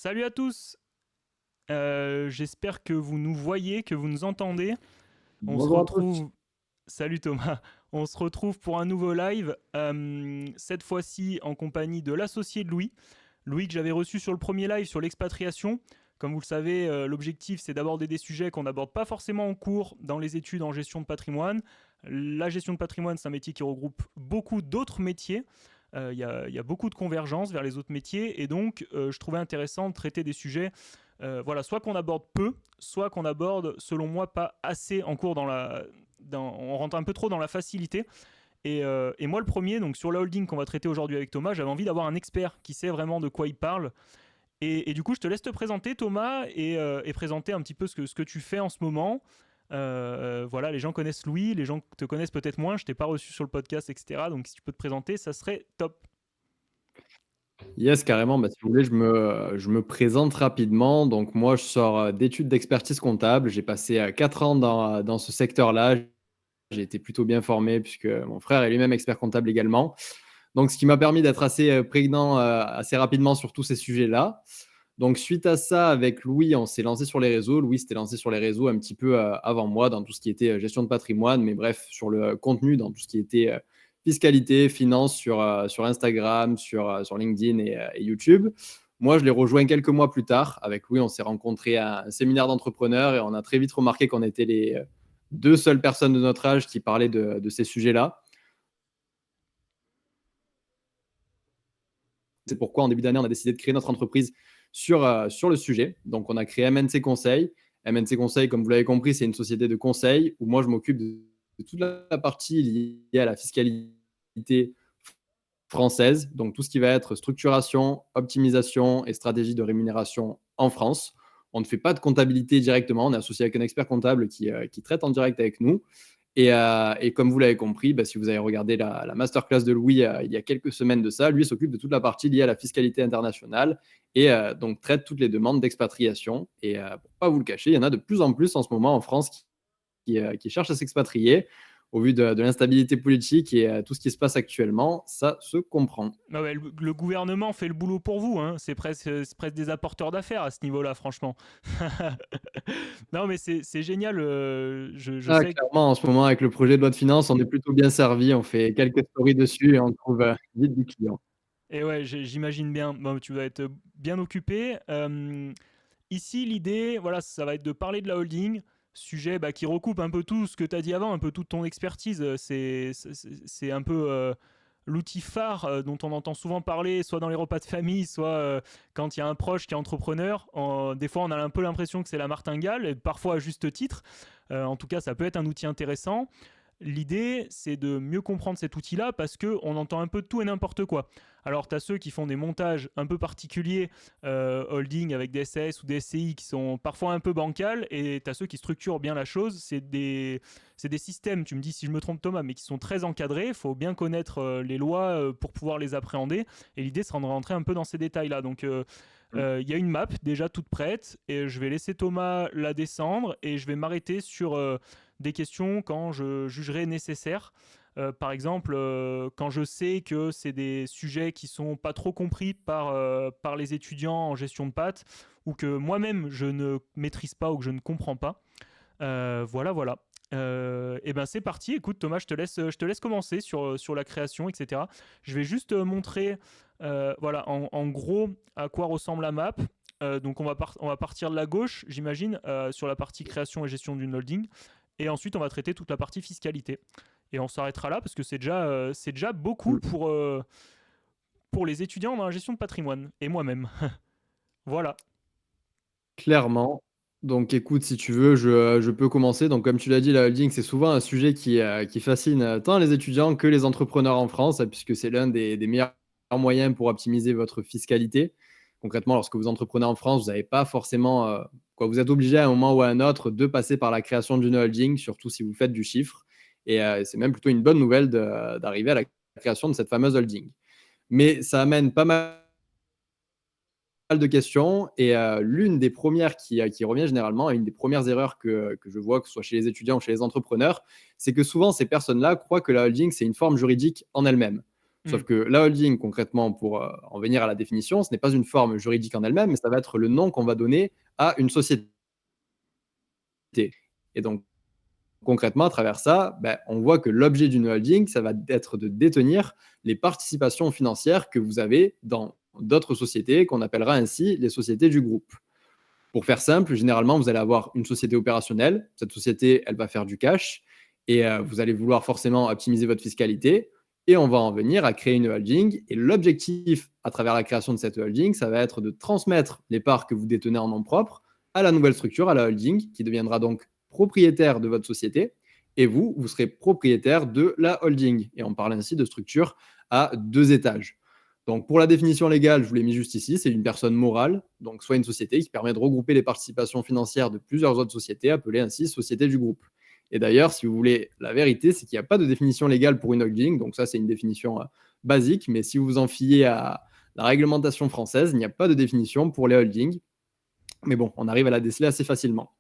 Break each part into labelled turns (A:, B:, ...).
A: Salut à tous. J'espère que vous nous voyez, que vous nous entendez. On se
B: Bonjour à tous.
A: retrouve. Salut Thomas. On se retrouve pour un nouveau live. Cette fois-ci en compagnie de l'associé de Louis. Louis que j'avais reçu sur le premier live sur l'expatriation. Comme vous le savez, l'objectif c'est d'aborder des sujets qu'on n'aborde pas forcément en cours dans les études en gestion de patrimoine. La gestion de patrimoine, c'est un métier qui regroupe beaucoup d'autres métiers. Il y a beaucoup de convergence vers les autres métiers et donc je trouvais intéressant de traiter des sujets voilà, soit qu'on aborde peu, soit qu'on aborde, selon moi, pas assez en cours on rentre un peu trop dans la facilité. Et moi, le premier, donc sur la holding qu'on va traiter aujourd'hui avec Thomas, j'avais envie d'avoir un expert qui sait vraiment de quoi il parle. Et du coup, je te laisse te présenter, Thomas, et présenter un petit peu ce que tu fais en ce moment. Voilà, les gens connaissent Louis, les gens te connaissent peut-être moins, je t'ai pas reçu sur le podcast, etc. Donc si tu peux te présenter, ça serait top.
B: Yes, carrément. Si vous voulez, je me présente rapidement. Donc, moi, je sors d'études d'expertise comptable. J'ai passé 4 ans dans ce secteur-là. J'ai été plutôt bien formé puisque mon frère est lui-même expert comptable également. Donc, ce qui m'a permis d'être assez prégnant assez rapidement sur tous ces sujets-là. Donc, suite à ça, avec Louis, on s'est lancé sur les réseaux. Louis s'était lancé sur les réseaux un petit peu avant moi dans tout ce qui était gestion de patrimoine, mais bref, sur le contenu, dans tout ce qui était fiscalité, finance sur Instagram, sur LinkedIn et YouTube. Moi, je l'ai rejoint quelques mois plus tard. Avec Louis, on s'est rencontrés à un séminaire d'entrepreneurs et on a très vite remarqué qu'on était les deux seules personnes de notre âge qui parlaient de ces sujets-là. C'est pourquoi en début d'année, on a décidé de créer notre entreprise sur le sujet. Donc, on a créé MNC Conseil. MNC Conseil, comme vous l'avez compris, c'est une société de conseil où moi, je m'occupe de toute la partie liée à la fiscalité française, donc tout ce qui va être structuration, optimisation et stratégie de rémunération en France. On ne fait pas de comptabilité directement, on est associé avec un expert comptable qui traite en direct avec nous. Et comme vous l'avez compris, si vous avez regardé la masterclass de Louis il y a quelques semaines de ça, lui s'occupe de toute la partie liée à la fiscalité internationale et donc traite toutes les demandes d'expatriation. Et pour ne pas vous le cacher, il y en a de plus en plus en ce moment en France qui cherchent à s'expatrier. Au vu de l'instabilité politique et tout ce qui se passe actuellement, ça se comprend.
A: Ah ouais, le gouvernement fait le boulot pour vous, hein. C'est presque des apporteurs d'affaires à ce niveau-là, franchement. Non, mais c'est génial. Je
B: Ah,
A: sais que.
B: clairement, en ce moment, avec le projet de loi de finances, on est plutôt bien servi. On fait quelques stories dessus et on trouve vite du client.
A: Et ouais, j'imagine bien. Bon, tu vas être bien occupé. Ici, l'idée, voilà, ça va être de parler de la holding, sujet qui recoupe un peu tout ce que tu as dit avant, un peu toute ton expertise. C'est un peu l'outil phare dont on entend souvent parler, soit dans les repas de famille, soit quand il y a un proche qui est entrepreneur. Des fois, on a un peu l'impression que c'est la martingale, et parfois à juste titre. En tout cas, ça peut être un outil intéressant. L'idée, c'est de mieux comprendre cet outil-là parce qu'on entend un peu de tout et n'importe quoi. Alors, tu as ceux qui font des montages un peu particuliers, holding avec des SS ou des SCI qui sont parfois un peu bancals, et tu as ceux qui structurent bien la chose. C'est des systèmes, tu me dis si je me trompe Thomas, mais qui sont très encadrés. Il faut bien connaître les lois pour pouvoir les appréhender. Et l'idée sera de rentrer un peu dans ces détails-là. Donc, il y a une map déjà toute prête, et je vais laisser Thomas la descendre, et je vais m'arrêter sur des questions quand je jugerai nécessaire. Par exemple, quand je sais que c'est des sujets qui sont pas trop compris par les étudiants en gestion de pattes, ou que moi-même je ne maîtrise pas ou que je ne comprends pas. Voilà, voilà. Et ben c'est parti. Écoute Thomas, je te laisse commencer sur la création, etc. Je vais juste montrer, voilà, en gros à quoi ressemble la map. Donc on va partir de la gauche, j'imagine, sur la partie création et gestion d'une holding. Et ensuite, on va traiter toute la partie fiscalité. Et on s'arrêtera là parce que c'est déjà beaucoup
B: Mm.
A: pour les étudiants dans la gestion de patrimoine. Et moi-même. Voilà.
B: Clairement. Donc, écoute, si tu veux, je peux commencer. Donc, comme tu l'as dit, la holding, c'est souvent un sujet qui fascine tant les étudiants que les entrepreneurs en France, puisque c'est l'un des meilleurs moyens pour optimiser votre fiscalité. Concrètement, lorsque vous entreprenez en France, vous n'avez pas forcément, vous êtes obligé à un moment ou à un autre de passer par la création d'une holding, surtout si vous faites du chiffre. Et c'est même plutôt une bonne nouvelle d'arriver à la création de cette fameuse holding. Mais ça amène pas mal de questions et l'une des premières qui revient généralement, et une des premières erreurs que je vois, que ce soit chez les étudiants ou chez les entrepreneurs, c'est que souvent ces personnes-là croient que la holding, c'est une forme juridique en elle-même. Sauf
A: Mm.
B: que la holding, concrètement, pour en venir à la définition, ce n'est pas une forme juridique en elle-même, mais ça va être le nom qu'on va donner à une société. Et donc, concrètement, à travers ça, on voit que l'objet d'une holding, ça va être de détenir les participations financières que vous avez dans d'autres sociétés, qu'on appellera ainsi les sociétés du groupe. Pour faire simple, généralement, vous allez avoir une société opérationnelle. Cette société, elle va faire du cash et vous allez vouloir forcément optimiser votre fiscalité. Et on va en venir à créer une holding. Et l'objectif, à travers la création de cette holding, ça va être de transmettre les parts que vous détenez en nom propre à la nouvelle structure, à la holding, qui deviendra donc propriétaire de votre société. Et vous, vous serez propriétaire de la holding. Et on parle ainsi de structure à 2 étages. Donc, pour la définition légale, je vous l'ai mis juste ici, c'est une personne morale, donc soit une société qui permet de regrouper les participations financières de plusieurs autres sociétés, appelées ainsi société du groupe. Et d'ailleurs, si vous voulez, la vérité, c'est qu'il n'y a pas de définition légale pour une holding, donc ça, c'est une définition basique, mais si vous vous en fiez à la réglementation française, il n'y a pas de définition pour les holdings. Mais bon, on arrive à la déceler assez facilement.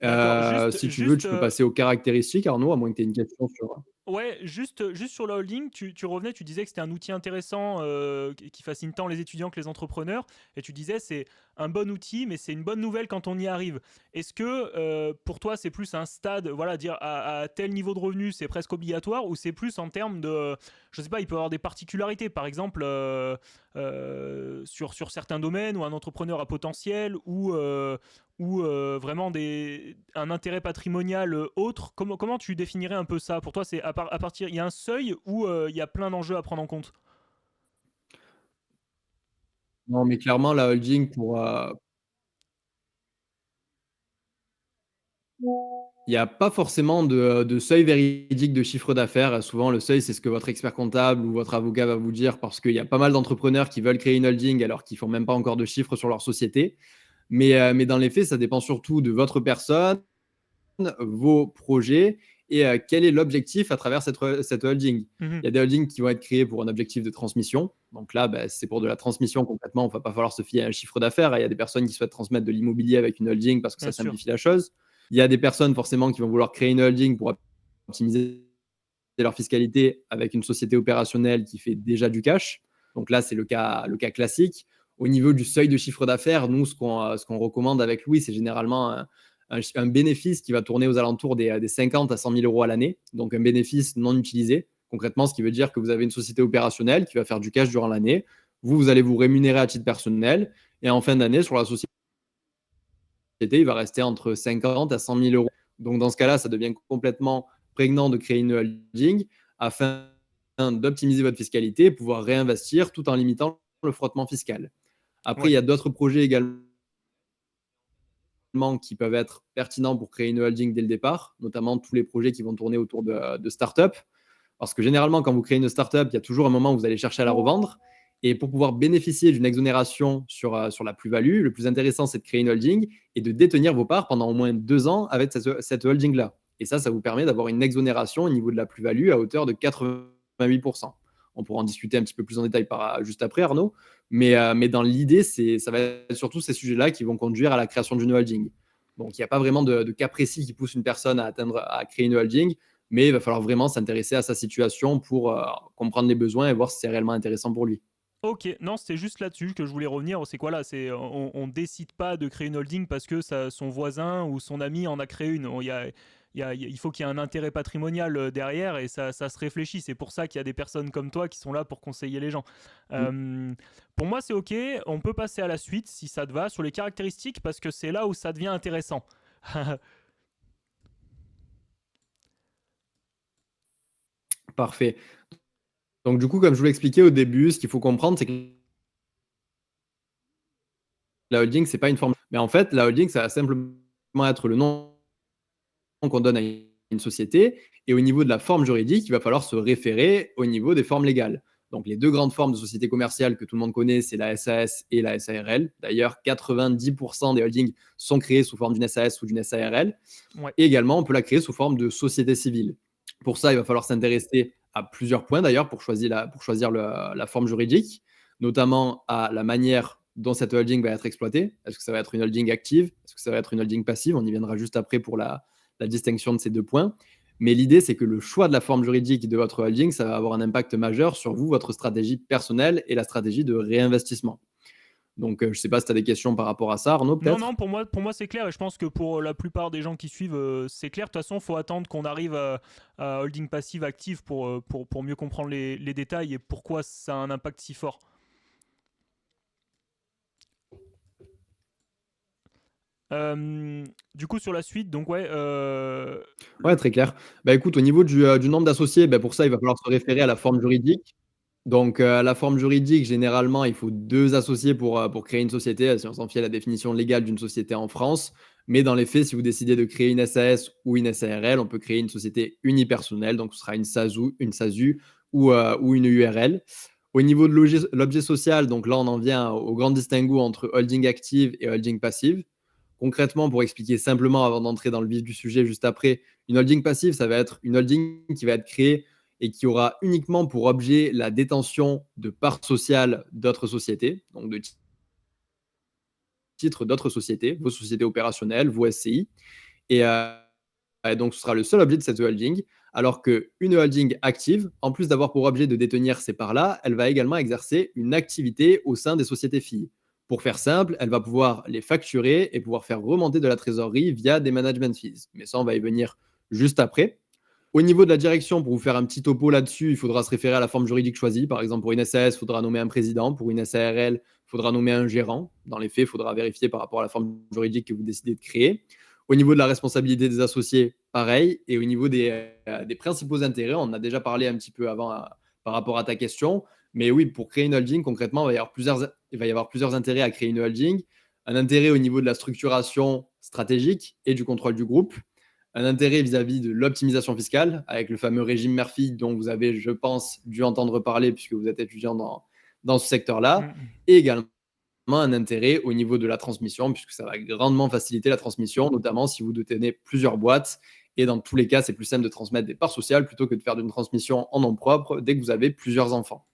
A: D'accord. Juste,
B: Si tu veux, tu peux passer aux caractéristiques, Arnaud, à moins que tu aies une question sur.
A: ouais, juste sur la holding, tu revenais, tu disais que c'était un outil intéressant qui fascine tant les étudiants que les entrepreneurs, et tu disais c'est un bon outil, mais c'est une bonne nouvelle quand on y arrive. Est-ce que pour toi c'est plus un stade, voilà, dire à tel niveau de revenu c'est presque obligatoire, ou c'est plus en termes de, je sais pas, il peut y avoir des particularités, par exemple sur certains domaines où un entrepreneur a potentiel, ou vraiment un intérêt patrimonial autre. Comment tu définirais un peu ça? Pour toi, c'est à partir, il y a un seuil où il y a plein d'enjeux à prendre en compte?
B: Non, mais clairement, la holding, il n'y a pas forcément de seuil véridique de chiffre d'affaires. Souvent, le seuil, c'est ce que votre expert comptable ou votre avocat va vous dire, parce qu'il y a pas mal d'entrepreneurs qui veulent créer une holding alors qu'ils ne font même pas encore de chiffres sur leur société. Mais dans les faits, ça dépend surtout de votre personne, vos projets et quel est l'objectif à travers cette holding.
A: Mhm.
B: Il y a des holdings qui vont être créés pour un objectif de transmission. Donc là, c'est pour de la transmission concrètement. Il ne va pas falloir se fier à un chiffre d'affaires. Il y a des personnes qui souhaitent transmettre de l'immobilier avec une holding parce que
A: Bien
B: ça
A: sûr.
B: simplifie la chose. Il y a des personnes forcément qui vont vouloir créer une holding pour optimiser leur fiscalité avec une société opérationnelle qui fait déjà du cash. Donc là, c'est le cas classique. Au niveau du seuil de chiffre d'affaires, nous, ce qu'on recommande avec Louis, c'est généralement un bénéfice qui va tourner aux alentours des 50 à 100 000 euros à l'année. Donc un bénéfice non utilisé. Concrètement, ce qui veut dire que vous avez une société opérationnelle qui va faire du cash durant l'année. Vous allez vous rémunérer à titre personnel. Et en fin d'année, sur la société, il va rester entre 50 à 100 000 euros. Donc dans ce cas-là, ça devient complètement prégnant de créer une holding afin d'optimiser votre fiscalité et pouvoir réinvestir tout en limitant le frottement fiscal. Après, il
A: Ouais.
B: y a d'autres projets également qui peuvent être pertinents pour créer une holding dès le départ, notamment tous les projets qui vont tourner autour de start-up. Parce que généralement, quand vous créez une start-up, il y a toujours un moment où vous allez chercher à la revendre. Et pour pouvoir bénéficier d'une exonération sur la plus-value, le plus intéressant, c'est de créer une holding et de détenir vos parts pendant au moins 2 ans avec cette holding-là. Et ça vous permet d'avoir une exonération au niveau de la plus-value à hauteur de 88%. On pourra en discuter un petit peu plus en détail juste après, Arnaud. Mais dans l'idée, ça va être surtout ces sujets-là qui vont conduire à la création d'une holding. Donc, il n'y a pas vraiment de cas précis qui pousse une personne à créer une holding, mais il va falloir vraiment s'intéresser à sa situation pour comprendre les besoins et voir si c'est réellement intéressant pour lui.
A: Ok, non, c'était juste là-dessus que je voulais revenir. C'est quoi là? On décide pas de créer une holding parce que son voisin ou son ami en a créé une. Il faut qu'il y ait un intérêt patrimonial derrière, et ça se réfléchit. C'est pour ça qu'il y a des personnes comme toi qui sont là pour conseiller les gens. Pour moi, c'est ok. On peut passer à la suite si ça te va sur les caractéristiques, parce que c'est là où ça devient intéressant.
B: Parfait. Donc, du coup, comme je vous l'expliquais au début, ce qu'il faut comprendre, c'est que la holding, c'est pas une forme. Mais en fait, la holding, ça va simplement être le nom qu'on donne à une société. Et au niveau de la forme juridique, il va falloir se référer au niveau des formes légales. Donc, les 2 grandes formes de sociétés commerciales que tout le monde connaît, c'est la SAS et la SARL. D'ailleurs, 90% des holdings sont créés sous forme d'une SAS ou d'une SARL.
A: Ouais.
B: Et également, on peut la créer sous forme de société civile. Pour ça, il va falloir s'intéresser à plusieurs points d'ailleurs pour choisir la forme juridique, notamment à la manière dont cette holding va être exploitée. Est-ce que ça va être une holding active? Est-ce que ça va être une holding passive? On y viendra juste après pour la distinction de ces 2 points. Mais l'idée, c'est que le choix de la forme juridique de votre holding, ça va avoir un impact majeur sur vous, votre stratégie personnelle et la stratégie de réinvestissement. Donc, je ne sais pas si tu as des questions par rapport à ça, Arnaud,
A: Non, non,
B: peut-être.
A: pour moi c'est clair et je pense que pour la plupart des gens qui suivent, c'est clair. De toute façon, il faut attendre qu'on arrive à holding passive active pour mieux comprendre les détails et pourquoi ça a un impact si fort. Du coup, sur la suite, donc ouais.
B: Ouais, très clair. Bah, écoute, au niveau du nombre d'associés, bah, pour ça, il va falloir se référer à la forme juridique. Donc, la forme juridique, généralement, il faut 2 associés pour créer une société, si on s'en fie à la définition légale d'une société en France. Mais dans les faits, si vous décidez de créer une SAS ou une SARL, on peut créer une société unipersonnelle, donc ce sera une SASU ou une URL. Au niveau de l'objet social, donc là, on en vient au grand distinguo entre holding active et holding passive. Concrètement, pour expliquer simplement avant d'entrer dans le vif du sujet juste après, une holding passive, ça va être une holding qui va être créée et qui aura uniquement pour objet la détention de parts sociales d'autres sociétés, donc de titres d'autres sociétés, vos sociétés opérationnelles, vos SCI. Et donc, ce sera le seul objet de cette holding. Alors qu'une holding active, en plus d'avoir pour objet de détenir ces parts-là, elle va également exercer une activité au sein des sociétés filles. Pour faire simple, elle va pouvoir les facturer et pouvoir faire remonter de la trésorerie via des management fees. Mais ça, on va y venir juste après. Au niveau de la direction, pour vous faire un petit topo là-dessus, il faudra se référer à la forme juridique choisie. Par exemple, pour une SAS, il faudra nommer un président. Pour une SARL, il faudra nommer un gérant. Dans les faits, il faudra vérifier par rapport à la forme juridique que vous décidez de créer. Au niveau de la responsabilité des associés, pareil. Et au niveau des principaux intérêts, on en a déjà parlé un petit peu avant par rapport à ta question. Mais oui, pour créer une holding, concrètement, il va y avoir plusieurs intérêts à créer une holding. Un intérêt au niveau de la structuration stratégique et du contrôle du groupe, un intérêt vis-à-vis de l'optimisation fiscale, avec le fameux régime Murphy dont vous avez, je pense, dû entendre parler puisque vous êtes étudiant dans ce secteur-là, et également un intérêt au niveau de la transmission, puisque ça va grandement faciliter la transmission, notamment si vous détenez plusieurs boîtes. Et dans tous les cas, c'est plus simple de transmettre des parts sociales plutôt que de faire d'une transmission en nom propre dès que vous avez plusieurs enfants.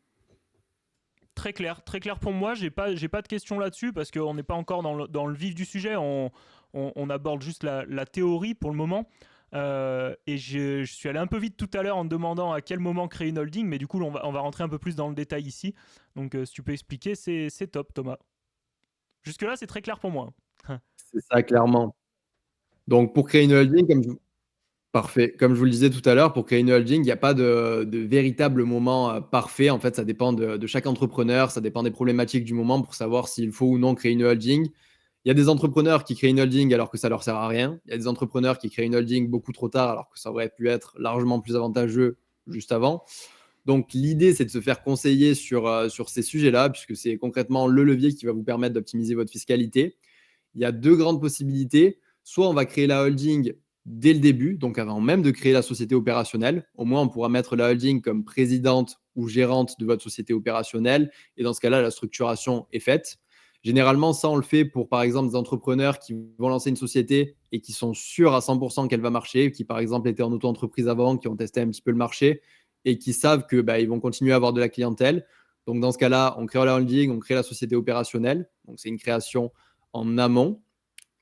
A: Très clair pour moi. J'ai pas de questions là-dessus parce qu'on n'est pas encore dans le vif du sujet. On aborde juste la théorie pour le moment. Et je suis allé un peu vite tout à l'heure en demandant à quel moment créer une holding, mais du coup, on va rentrer un peu plus dans le détail ici. Donc, si tu peux expliquer, c'est top, Thomas. Jusque-là, c'est très clair pour moi.
B: C'est ça, clairement. Donc, pour créer une holding, parfait. Comme je vous le disais tout à l'heure, pour créer une holding, il n'y a pas de véritable moment parfait. En fait, ça dépend de chaque entrepreneur, ça dépend des problématiques du moment pour savoir s'il faut ou non créer une holding. Il y a des entrepreneurs qui créent une holding alors que ça leur sert à rien. Il y a des entrepreneurs qui créent une holding beaucoup trop tard alors que ça aurait pu être largement plus avantageux juste avant. Donc, l'idée, c'est de se faire conseiller sur ces sujets-là, puisque c'est concrètement le levier qui va vous permettre d'optimiser votre fiscalité. Il y a deux grandes possibilités. Soit on va créer la holding dès le début, donc avant même de créer la société opérationnelle. Au moins, on pourra mettre la holding comme présidente ou gérante de votre société opérationnelle. Et dans ce cas-là, la structuration est faite. Généralement, ça, on le fait pour, par exemple, des entrepreneurs qui vont lancer une société et qui sont sûrs à 100% qu'elle va marcher, qui, par exemple, étaient en auto-entreprise avant, qui ont testé un petit peu le marché et qui savent que ils vont continuer à avoir de la clientèle. Donc, dans ce cas-là, on crée la holding, on crée la société opérationnelle. Donc, c'est une création en amont.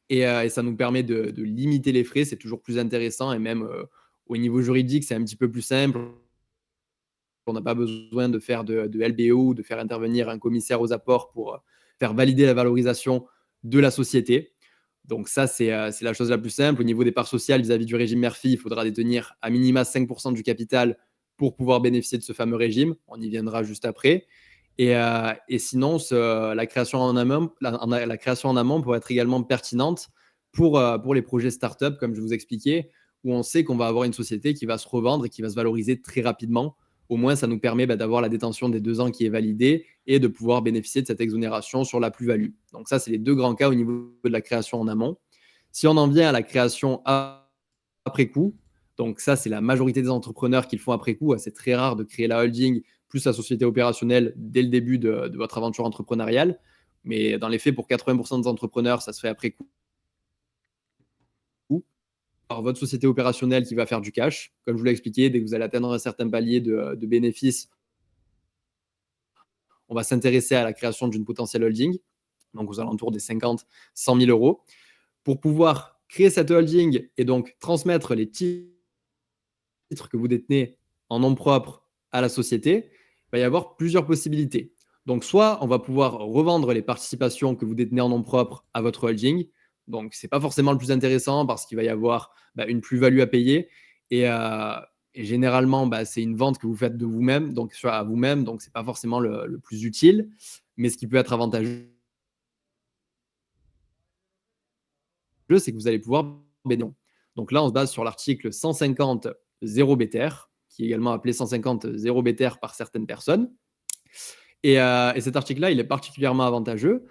B: Et ça nous permet de limiter les frais. C'est toujours plus intéressant. Et même au niveau juridique, c'est un petit peu plus simple. On n'a pas besoin de faire de LBO, de faire intervenir un commissaire aux apports pour faire valider la valorisation de la société. Donc ça, c'est la chose la plus simple. Au niveau des parts sociales vis-à-vis du régime Murphy, il faudra détenir à minima 5% du capital pour pouvoir bénéficier de ce fameux régime. On y viendra juste après. Et sinon, la création en amont, la création en amont pourrait être également pertinente pour les projets start-up, comme je vous expliquais, où on sait qu'on va avoir une société qui va se revendre et qui va se valoriser très rapidement. Au moins, ça nous permet d'avoir la détention des 2 ans qui est validée et de pouvoir bénéficier de cette exonération sur la plus-value. Donc ça, c'est les deux grands cas au niveau de la création en amont. Si on en vient à la création après coup, donc ça, c'est la majorité des entrepreneurs qui le font après coup. C'est très rare de créer la holding plus la société opérationnelle dès le début de votre aventure entrepreneuriale. Mais dans les faits, pour 80% des entrepreneurs, ça se fait après coup. Alors, votre société opérationnelle qui va faire du cash. Comme je vous l'ai expliqué, dès que vous allez atteindre un certain palier de bénéfices, on va s'intéresser à la création d'une potentielle holding, donc aux alentours des 50 100 000 euros. Pour pouvoir créer cette holding et donc transmettre les titres titres que vous détenez en nom propre à la société, il va y avoir plusieurs possibilités. Donc, soit on va pouvoir revendre les participations que vous détenez en nom propre à votre holding. Donc, ce n'est pas forcément le plus intéressant parce qu'il va y avoir une plus-value à payer. Et généralement, c'est une vente que vous faites de vous-même, donc à vous-même, donc ce n'est pas forcément le plus utile. Mais ce qui peut être avantageux, c'est que vous allez pouvoir bénéficier. Donc là, on se base sur l'article 150 0 BTR, qui est également appelé 150 0 BTR par certaines personnes. Et cet article-là, il est particulièrement avantageux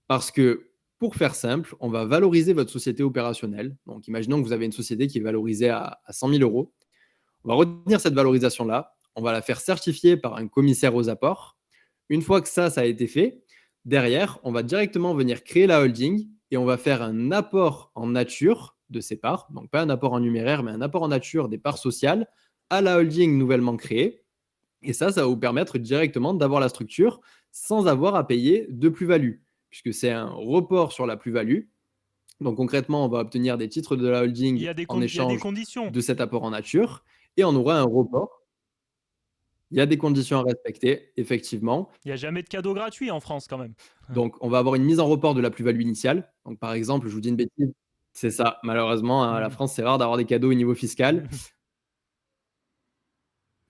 B: parce que, pour faire simple, on va valoriser votre société opérationnelle. Donc, imaginons que vous avez une société qui est valorisée à 100 000 euros. On va retenir cette valorisation-là. On va la faire certifier par un commissaire aux apports. Une fois que ça a été fait, derrière, on va directement venir créer la holding et on va faire un apport en nature de ces parts. Donc, pas un apport en numéraire, mais un apport en nature des parts sociales à la holding nouvellement créée. Et ça va vous permettre directement d'avoir la structure sans avoir à payer de plus-value, puisque c'est un report sur la plus-value. Donc concrètement, on va obtenir des titres de la holding en échange de cet apport en nature et on aura un report. Il y a des conditions à respecter, effectivement.
A: Il n'y a jamais de cadeau gratuit en France quand même.
B: Donc on va avoir une mise en report de la plus-value initiale. Donc par exemple, je vous dis une bêtise, c'est ça. Malheureusement, la France, c'est rare d'avoir des cadeaux au niveau fiscal.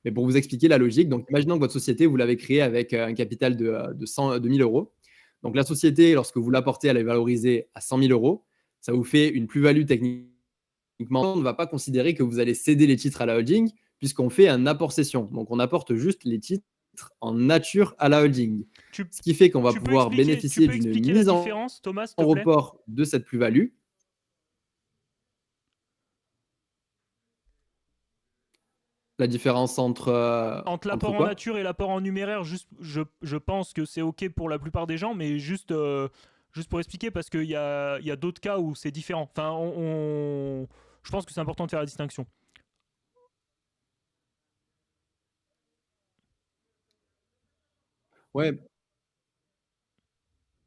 B: Mais pour vous expliquer la logique, donc imaginons que votre société, vous l'avez créée avec un capital de 1 000 euros. Donc la société, lorsque vous l'apportez, elle est valorisée à 100 000 euros. Ça vous fait une plus-value techniquement. On ne va pas considérer que vous allez céder les titres à la holding puisqu'on fait un apport cession. Donc on apporte juste les titres en nature à la holding. Ce qui fait qu'on va pouvoir bénéficier d'une mise en report de cette plus-value. La différence entre
A: l'apport en nature et l'apport en numéraire, juste, je pense que c'est OK pour la plupart des gens, mais juste pour expliquer, parce qu'il y a d'autres cas où c'est différent. Enfin, je pense que c'est important de faire la distinction.
B: Ouais.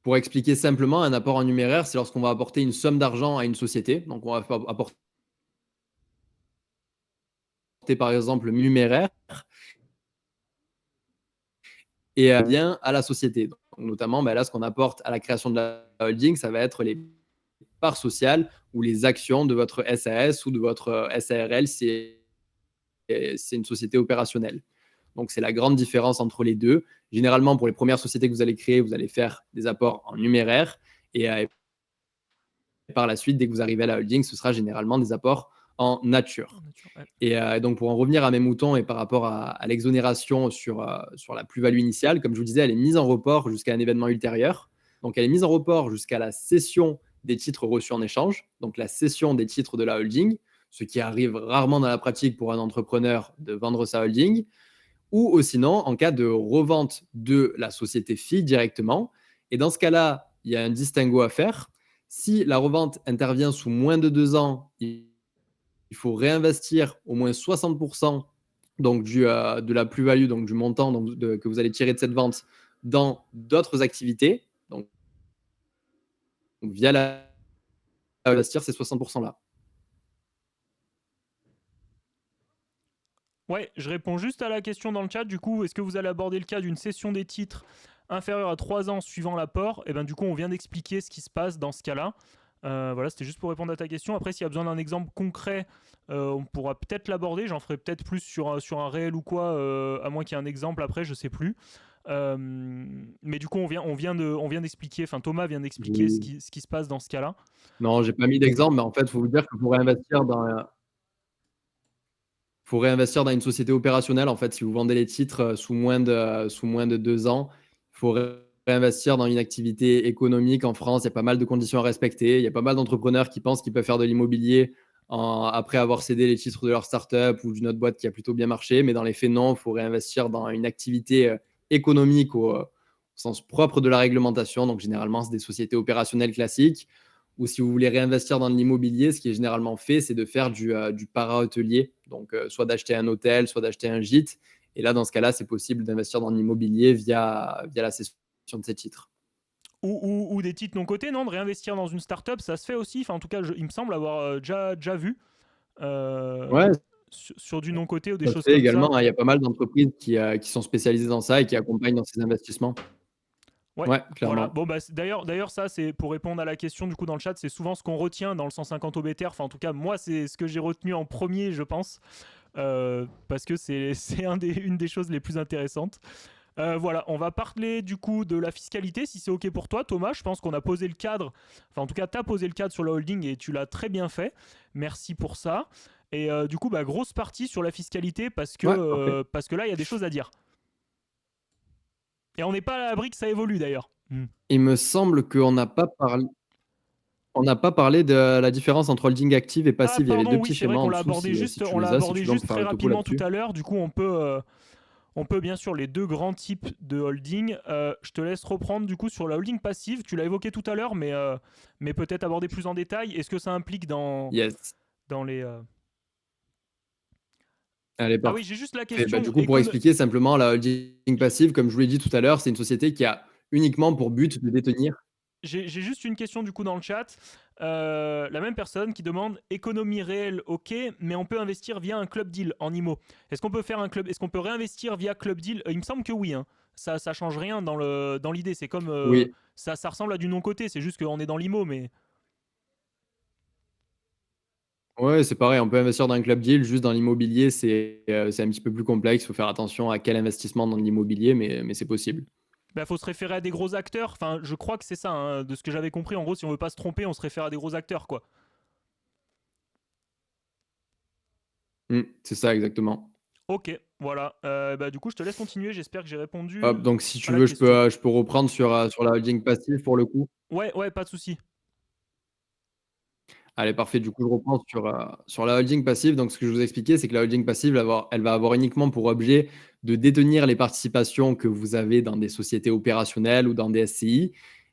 B: Pour expliquer simplement, un apport en numéraire, c'est lorsqu'on va apporter une somme d'argent à une société. Donc, on va apporter, par exemple, numéraire et bien à la société. Donc, notamment, là, ce qu'on apporte à la création de la holding, ça va être les parts sociales ou les actions de votre SAS ou de votre SARL si c'est une société opérationnelle. Donc, c'est la grande différence entre les deux. Généralement, pour les premières sociétés que vous allez créer, vous allez faire des apports en numéraire et par la suite, dès que vous arrivez à la holding, ce sera généralement des apports en nature. Et donc, pour en revenir à mes moutons et par rapport à l'exonération sur la plus-value initiale, comme je vous disais, elle est mise en report jusqu'à un événement ultérieur. Donc, elle est mise en report jusqu'à la cession des titres reçus en échange, donc la cession des titres de la holding, ce qui arrive rarement dans la pratique pour un entrepreneur de vendre sa holding, ou sinon en cas de revente de la société fille directement. Et dans ce cas-là, il y a un distinguo à faire. Si la revente intervient sous moins de 2 ans, il faut réinvestir au moins 60% donc de la plus-value, donc du montant que vous allez tirer de cette vente dans d'autres activités. Donc via investir ces 60%-là.
A: Ouais, je réponds juste à la question dans le chat. Du coup, est-ce que vous allez aborder le cas d'une cession des titres inférieure à 3 ans suivant l'apport? Et bien du coup, on vient d'expliquer ce qui se passe dans ce cas-là. Voilà, c'était juste pour répondre à ta question. Après, s'il y a besoin d'un exemple concret, on pourra peut-être l'aborder. J'en ferai peut-être plus sur un réel ou quoi, à moins qu'il y ait un exemple après, je sais plus. Mais du coup, on vient d'expliquer, enfin Thomas vient d'expliquer ce qui se passe dans ce cas-là.
B: Non, j'ai pas mis d'exemple, mais en fait, il faut vous dire que pour réinvestir dans une société opérationnelle. En fait, si vous vendez les titres sous moins de 2 ans, il faut réinvestir dans une activité économique en France. Il y a pas mal de conditions à respecter. Il y a pas mal d'entrepreneurs qui pensent qu'ils peuvent faire de l'immobilier après avoir cédé les titres de leur startup ou d'une autre boîte qui a plutôt bien marché. Mais dans les faits, non, il faut réinvestir dans une activité économique au sens propre de la réglementation. Donc, généralement, c'est des sociétés opérationnelles classiques. Ou si vous voulez réinvestir dans l'immobilier, ce qui est généralement fait, c'est de faire du para-hôtelier. Donc, soit d'acheter un hôtel, soit d'acheter un gîte. Et là, dans ce cas-là, c'est possible d'investir dans l'immobilier via la cession de ces titres.
A: Ou des titres non cotés, non, de réinvestir dans une startup, ça se fait aussi. Enfin, en tout cas, il me semble avoir déjà vu.
B: Ouais,
A: sur du non-coté ou des
B: Ça se
A: choses
B: fait
A: comme ça.
B: également, hein. Il y a pas mal d'entreprises qui sont spécialisées dans ça et qui accompagnent dans ces investissements.
A: Ouais,
B: Ouais,
A: voilà.
B: clairement.
A: Bon, bah, d'ailleurs, ça, c'est pour répondre à la question du coup dans le chat, c'est souvent ce qu'on retient dans le 150 OBTR. Enfin, en tout cas, moi, c'est ce que j'ai retenu en premier, je pense, parce que c'est une des choses les plus intéressantes. Voilà, on va parler du coup de la fiscalité, si c'est OK pour toi, Thomas. Je pense qu'on a posé le cadre, enfin, en tout cas, tu as posé le cadre sur la holding et tu l'as très bien fait. Merci pour ça. Et du coup, bah, grosse partie sur la fiscalité
B: Ouais, parfait.
A: parce que là, il y a des choses à dire. Et on n'est pas à l'abri que ça évolue d'ailleurs.
B: Il me semble qu'on n'a pas parlé. On n'a pas parlé de la différence entre holding active et
A: Ah
B: passive. Il y avait
A: pardon,
B: deux
A: oui,
B: petits
A: c'est vrai
B: schémas
A: qu'on
B: en
A: l'a
B: dessous
A: abordé
B: si
A: juste,
B: tu les as, si tu veux, on peut faire
A: très
B: le topo
A: rapidement tout
B: là-dessus.
A: à l'heure. Du coup, on peut bien sûr les deux grands types de holding. Je te laisse reprendre du coup sur la holding passive. Tu l'as évoqué tout à l'heure, mais peut-être aborder plus en détail. Est-ce que ça implique
B: Yes.
A: dans les
B: Allez,
A: Ah oui,
B: parfait.
A: j'ai juste la
B: Bah,
A: question
B: du coup, pour expliquer simplement, la holding passive, comme je vous l'ai dit tout à l'heure, c'est une société qui a uniquement pour but de détenir.
A: J'ai juste une question du coup dans le chat. La même personne qui demande économie réelle, ok, mais on peut investir via un club deal en IMO. Est-ce qu'on peut faire un club, est-ce qu'on peut réinvestir via club deal? Il me semble que oui. Hein. Ça change rien dans l'idée. C'est comme
B: Oui,
A: ça ressemble à du non coté. C'est juste qu'on est dans l'IMO, mais
B: ouais, c'est pareil. On peut investir dans un club deal. Juste dans l'immobilier, c'est un petit peu plus complexe. Il faut faire attention à quel investissement dans l'immobilier, mais c'est possible.
A: bah, faut se référer à des gros acteurs. Enfin, je crois que c'est ça. Hein, de ce que j'avais compris, en gros, si on veut pas se tromper, on se réfère à des gros acteurs, quoi.
B: C'est ça, exactement.
A: Ok, voilà. Bah, du coup, je te laisse continuer. J'espère que j'ai répondu
B: Hop, donc si
A: à
B: tu
A: la
B: veux,
A: question.
B: je peux reprendre sur la holding passive pour le coup.
A: Ouais, ouais, pas de souci.
B: Allez, parfait. Du coup, je reprends sur la holding passive. Donc, ce que je vous expliquais, c'est que la holding passive, elle va avoir uniquement pour objet de détenir les participations que vous avez dans des sociétés opérationnelles ou dans des SCI.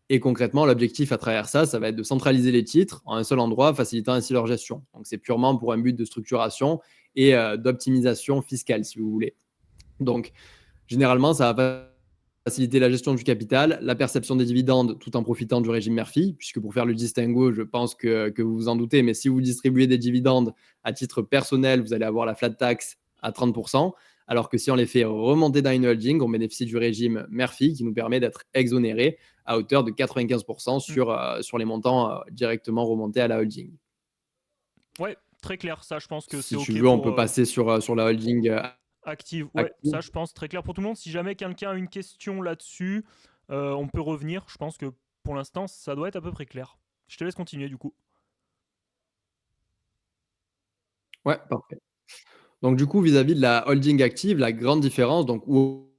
B: Et concrètement, l'objectif à travers ça, ça va être de centraliser les titres en un seul endroit, facilitant ainsi leur gestion. Donc, c'est purement pour un but de structuration et d'optimisation fiscale, si vous voulez. Donc, généralement, ça va faciliter la gestion du capital, la perception des dividendes tout en profitant du régime Murphy, puisque pour faire le distinguo, je pense que vous vous en doutez, mais si vous distribuez des dividendes à titre personnel, vous allez avoir la flat tax à 30%, alors que si on les fait remonter dans une holding, on bénéficie du régime Murphy qui nous permet d'être exonéré à hauteur de 95%
A: Mm.
B: sur les montants directement remontés à la holding.
A: Ouais, très clair. Ça, je pense que c'est
B: Si tu
A: ok
B: veux, on
A: pour
B: peut passer sur la holding
A: active. Ouais,
B: active.
A: ça, je pense très clair pour tout le monde. Si jamais quelqu'un a une question là-dessus, on peut revenir. Je pense que pour l'instant, ça doit être à peu près clair. Je te laisse continuer du coup.
B: Ouais, parfait. Donc, du coup, vis-à-vis de la holding active, la grande différence, donc, ou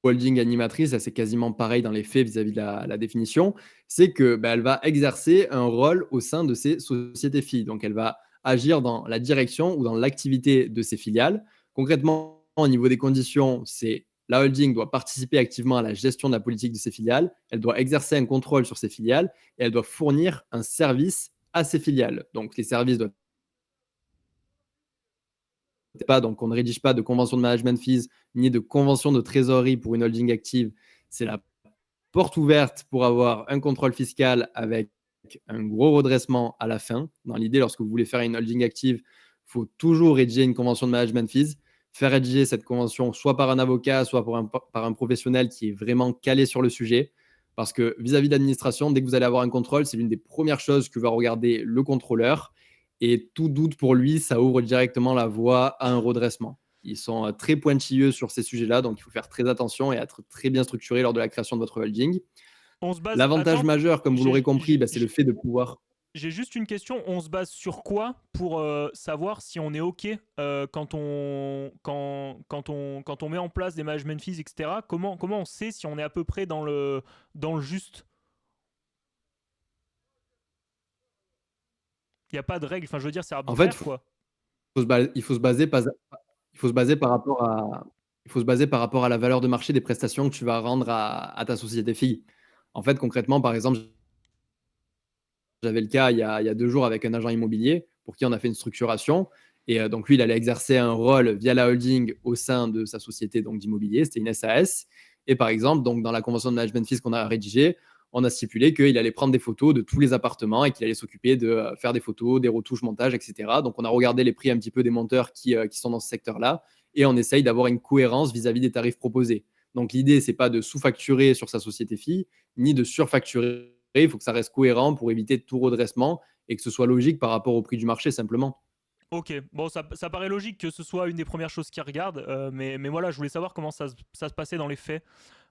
B: holding animatrice, ça c'est quasiment pareil dans les faits vis-à-vis de la définition, c'est que bah, elle va exercer un rôle au sein de ses sociétés filles. Donc, elle va agir dans la direction ou dans l'activité de ses filiales. Concrètement, au niveau des conditions, c'est la holding doit participer activement à la gestion de la politique de ses filiales, elle doit exercer un contrôle sur ses filiales et elle doit fournir un service à ses filiales. Donc, les services doivent pas, donc on ne rédige pas de convention de management fees ni de convention de trésorerie pour une holding active. C'est la porte ouverte pour avoir un contrôle fiscal avec un gros redressement à la fin. Dans l'idée, lorsque vous voulez faire une holding active, il faut toujours rédiger une convention de management fees, faire rédiger cette convention soit par un avocat, soit par un professionnel qui est vraiment calé sur le sujet. Parce que vis-à-vis de l'administration, dès que vous allez avoir un contrôle, c'est l'une des premières choses que va regarder le contrôleur. Et tout doute pour lui, ça ouvre directement la voie à un redressement. Ils sont très pointilleux sur ces sujets-là, donc il faut faire très attention et être très bien structuré lors de la création de votre holding.
A: On se base.
B: L'avantage
A: Attends,
B: majeur, comme vous l'aurez
A: j'ai
B: compris,
A: j'ai-
B: bah, c'est le fait de pouvoir.
A: j'ai juste une question. On se base sur quoi pour savoir si on est OK quand on met en place des management fees, etc. Comment on sait si on est à peu près dans le juste? Il n'y a pas de règle. Enfin, je veux dire, c'est
B: En fait,
A: arbitraire, quoi.
B: il faut se baser il faut se baser par rapport à il faut se baser par rapport à la valeur de marché des prestations que tu vas rendre à ta société fille. En fait, concrètement, par exemple, j'avais le cas il y a 2 jours avec un agent immobilier pour qui on a fait une structuration et donc lui, il allait exercer un rôle via la holding au sein de sa société donc d'immobilier, c'était une SAS et par exemple, donc dans la convention de management fees qu'on a rédigée, on a stipulé qu'il allait prendre des photos de tous les appartements et qu'il allait s'occuper de faire des photos, des retouches, montages, etc. Donc, on a regardé les prix un petit peu des monteurs qui sont dans ce secteur-là et on essaye d'avoir une cohérence vis-à-vis des tarifs proposés. Donc, l'idée, c'est pas de sous-facturer sur sa société fille, ni de surfacturer. Il faut que ça reste cohérent pour éviter tout redressement et que ce soit logique par rapport au prix du marché, simplement.
A: Ok, bon, ça paraît logique que ce soit une des premières choses qu'ils regardent, mais voilà, je voulais savoir comment ça se passait dans les faits.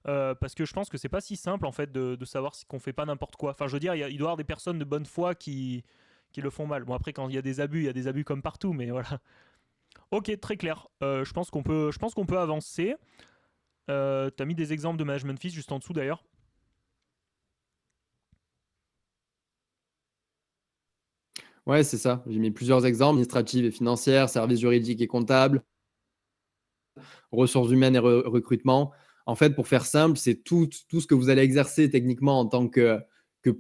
A: Parce que je pense que c'est pas si simple en fait de savoir qu'on fait pas n'importe quoi. Enfin, je veux dire, il doit y avoir des personnes de bonne foi qui le font mal. Bon, après, quand il y a des abus, il y a des abus comme partout, mais voilà. Ok, très clair. Je pense qu'on peut avancer. T'as mis des exemples de management fees juste en dessous d'ailleurs.
B: Ouais, c'est ça. J'ai mis plusieurs exemples, administratives et financières, services juridiques et comptables, ressources humaines et recrutement. En fait, pour faire simple, c'est tout ce que vous allez exercer techniquement en tant que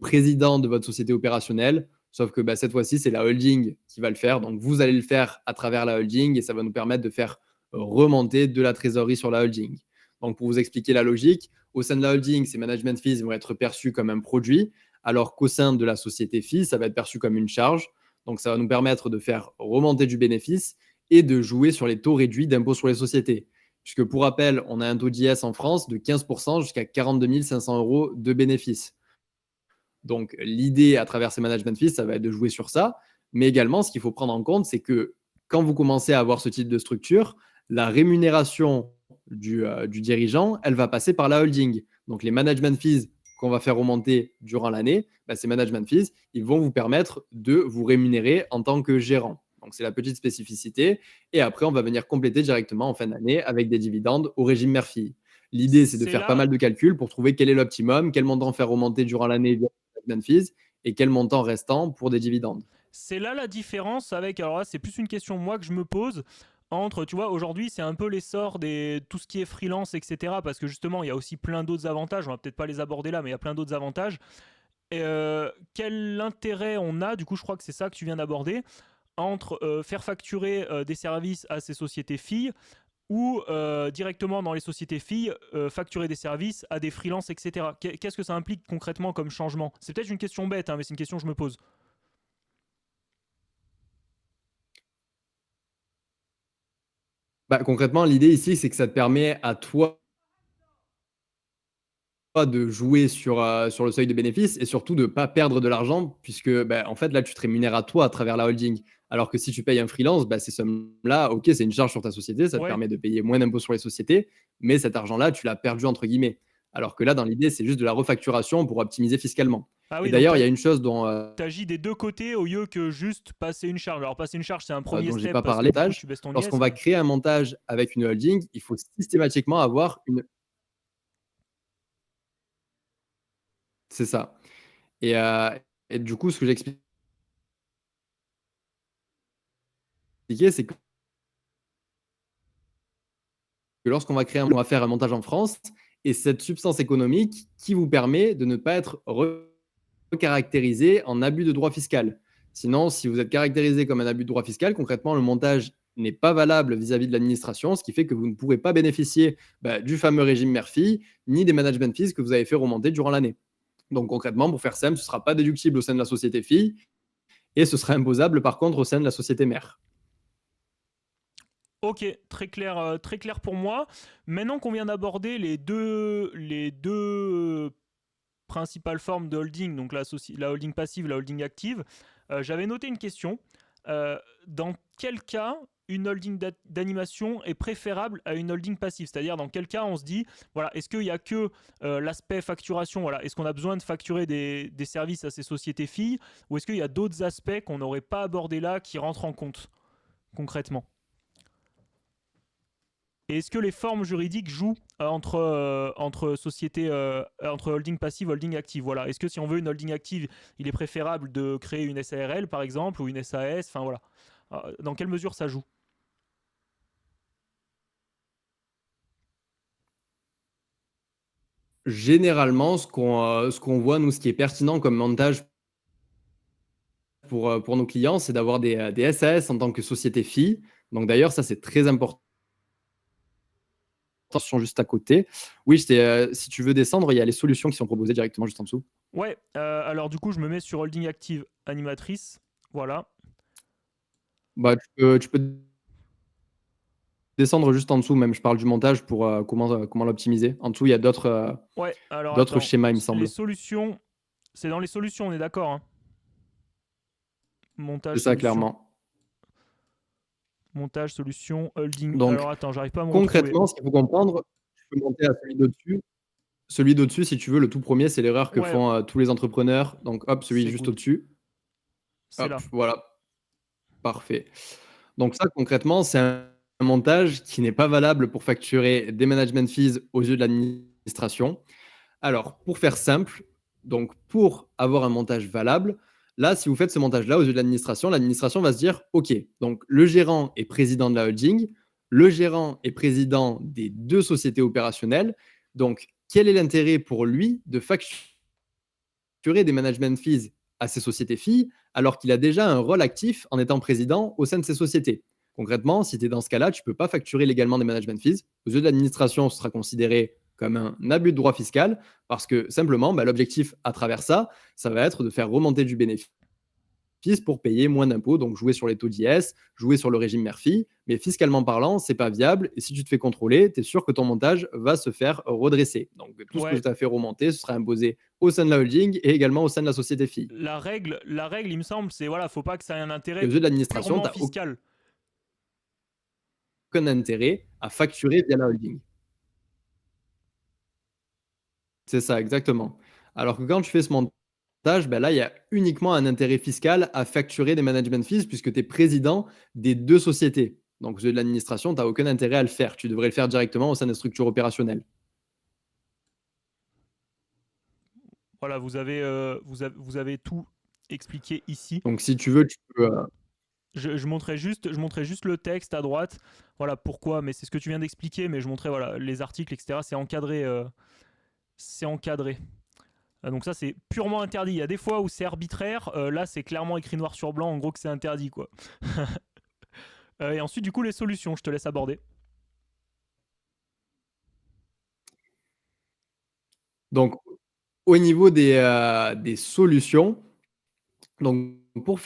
B: président de votre société opérationnelle. Sauf que cette fois-ci, c'est la holding qui va le faire. Donc, vous allez le faire à travers la holding et ça va nous permettre de faire remonter de la trésorerie sur la holding. Donc, pour vous expliquer la logique, au sein de la holding, ces management fees vont être perçus comme un produit, alors qu'au sein de la société fille, ça va être perçu comme une charge. Donc, ça va nous permettre de faire remonter du bénéfice et de jouer sur les taux réduits d'impôt sur les sociétés. Puisque pour rappel, on a un taux d'IS en France de 15% jusqu'à 42 500 euros de bénéfices. Donc, l'idée à travers ces management fees, ça va être de jouer sur ça. Mais également, ce qu'il faut prendre en compte, c'est que quand vous commencez à avoir ce type de structure, la rémunération du dirigeant, elle va passer par la holding. Donc, les management fees qu'on va faire remonter durant l'année, ces management fees, ils vont vous permettre de vous rémunérer en tant que gérant. Donc, c'est la petite spécificité. Et après, on va venir compléter directement en fin d'année avec des dividendes au régime mère-fille. L'idée, c'est de
A: C'est
B: faire pas
A: là,
B: mal de calculs pour trouver quel est l'optimum, quel montant faire remonter durant l'année via management fees et quel montant restant pour des dividendes.
A: c'est là la différence avec. Alors là, c'est plus une question moi que je me pose entre, tu vois, aujourd'hui, c'est un peu l'essor des tout ce qui est freelance, etc. Parce que justement, il y a aussi plein d'autres avantages. On va peut-être pas les aborder là, mais il y a plein d'autres avantages. Quel intérêt on a, du coup, je crois que c'est ça que tu viens d'aborder, entre faire facturer des services à ces sociétés filles ou directement dans les sociétés filles facturer des services à des freelances, etc. Qu'est-ce que ça implique concrètement comme changement? C'est peut-être une question bête, hein, mais c'est une question que je me pose.
B: Concrètement, l'idée ici, c'est que ça te permet à toi de jouer sur le seuil de bénéfice et surtout de ne pas perdre de l'argent puisque en fait, là, tu te rémunères à toi à travers la holding. Alors que si tu payes un freelance, ces sommes-là, ok, c'est une charge sur ta société, ça te
A: Ouais.
B: permet de payer moins d'impôts sur les sociétés, mais cet argent-là, tu l'as perdu entre guillemets. Alors que là, dans l'idée, c'est juste de la refacturation pour optimiser fiscalement.
A: Ah
B: Et
A: oui, donc
B: d'ailleurs, il y a une chose dont,
A: t'agis des deux côtés au lieu que juste passer une charge. Alors passer une charge, c'est un premier
B: dont j'ai
A: step
B: pas
A: parce que
B: parlé,
A: du coup, tu baisses ton
B: lorsqu'on
A: IS,
B: va
A: mais...
B: créer un montage avec une holding, il faut systématiquement avoir une. C'est ça. Et, euh, et du coup, ce que j'expliquais, c'est que lorsqu'on va créer on va faire un montage en France, et cette substance économique qui vous permet de ne pas être recaractérisé en abus de droit fiscal. Sinon, si vous êtes caractérisé comme un abus de droit fiscal, concrètement, le montage n'est pas valable vis-à-vis de l'administration, ce qui fait que vous ne pourrez pas bénéficier du fameux régime mère-fille, ni des management fees que vous avez fait remonter durant l'année. Donc concrètement, pour faire simple, ce ne sera pas déductible au sein de la société fille, et ce sera imposable par contre au sein de la société mère.
A: Ok, très clair pour moi. Maintenant qu'on vient d'aborder les deux principales formes de holding, donc la holding passive, la holding active, j'avais noté une question. Dans quel cas une holding d'animation est préférable à une holding passive? C'est-à-dire dans quel cas on se dit, voilà, est-ce qu'il n'y a que l'aspect facturation, voilà, est-ce qu'on a besoin de facturer des services à ces sociétés filles, ou est-ce qu'il y a d'autres aspects qu'on n'aurait pas abordés là qui rentrent en compte concrètement? Et est-ce que les formes juridiques jouent entre sociétés, entre holding passive, holding active? Voilà. Est-ce que si on veut une holding active, il est préférable de créer une SARL par exemple ou une SAS? Enfin voilà. Dans quelle mesure ça joue?
B: Généralement, ce qu'on voit, nous, ce qui est pertinent comme montage pour nos clients, c'est d'avoir des SAS en tant que société fille. Donc d'ailleurs, ça, c'est très important attention juste à côté. Oui, si tu veux descendre, il y a les solutions qui sont proposées directement juste en dessous.
A: Ouais, alors du coup, je me mets sur Holding Active Animatrice. Voilà.
B: Bah, tu peux descendre juste en dessous, même je parle du montage pour comment l'optimiser. En dessous, il y a
A: Ouais, alors
B: d'autres
A: attends.
B: schémas, il me
A: Les
B: semble.
A: solutions, c'est dans les solutions, on est d'accord, hein.
B: C'est
A: Montage,
B: ça,
A: solution.
B: clairement.
A: Montage, solution, holding.
B: Donc,
A: Alors attends, j'arrive pas à me retrouver.
B: concrètement, ce qu'il faut comprendre, tu peux monter à celui d'au-dessus. Celui d'au-dessus, si tu veux, le tout premier, c'est l'erreur que
A: Ouais,
B: font tous les entrepreneurs. Donc, hop, celui
A: c'est
B: juste
A: good.
B: au-dessus.
A: C'est
B: Hop,
A: là.
B: voilà, parfait. Donc ça, concrètement, c'est un montage qui n'est pas valable pour facturer des management fees aux yeux de l'administration. Alors, pour faire simple, donc pour avoir un montage valable, là, si vous faites ce montage-là aux yeux de l'administration va se dire, OK, donc le gérant est président de la holding, le gérant est président des deux sociétés opérationnelles. Donc, quel est l'intérêt pour lui de facturer des management fees à ces sociétés filles alors qu'il a déjà un rôle actif en étant président au sein de ces sociétés? Concrètement, si tu es dans ce cas-là, tu ne peux pas facturer légalement des management fees. Aux yeux de l'administration, ce sera considéré comme un abus de droit fiscal parce que simplement, l'objectif à travers ça, ça va être de faire remonter du bénéfice pour payer moins d'impôts, donc jouer sur les taux d'IS, jouer sur le régime mère-fille, mais fiscalement parlant, c'est pas viable. Et si tu te fais contrôler, tu es sûr que ton montage va se faire redresser. Donc tout ce que
A: Ouais,
B: tu as fait remonter, ce sera imposé au sein de la holding et également au sein de la société fille.
A: la règle, il me semble, c'est voilà, faut pas que ça ait un
B: Et aux
A: intérêt
B: yeux de l'administration, tu
A: purement
B: n'as
A: fiscal.
B: aucun intérêt à facturer via la holding. C'est ça, exactement. Alors que quand tu fais ce montage, là, il y a uniquement un intérêt fiscal à facturer des management fees puisque tu es président des deux sociétés. Donc, aux yeux de l'administration, tu n'as aucun intérêt à le faire. Tu devrais le faire directement au sein des structures opérationnelles.
A: Voilà, vous avez tout expliqué ici.
B: Donc, si tu veux, tu peux.
A: Je montrais juste le texte à droite. Voilà pourquoi, mais c'est ce que tu viens d'expliquer. Mais je montrais voilà les articles, etc. C'est encadré. C'est encadré. Donc ça, c'est purement interdit. Il y a des fois où c'est arbitraire. Là, c'est clairement écrit noir sur blanc. En gros, que c'est interdit, quoi. Et ensuite, du coup, les solutions. Je te laisse aborder.
B: Donc, au niveau des solutions, donc pour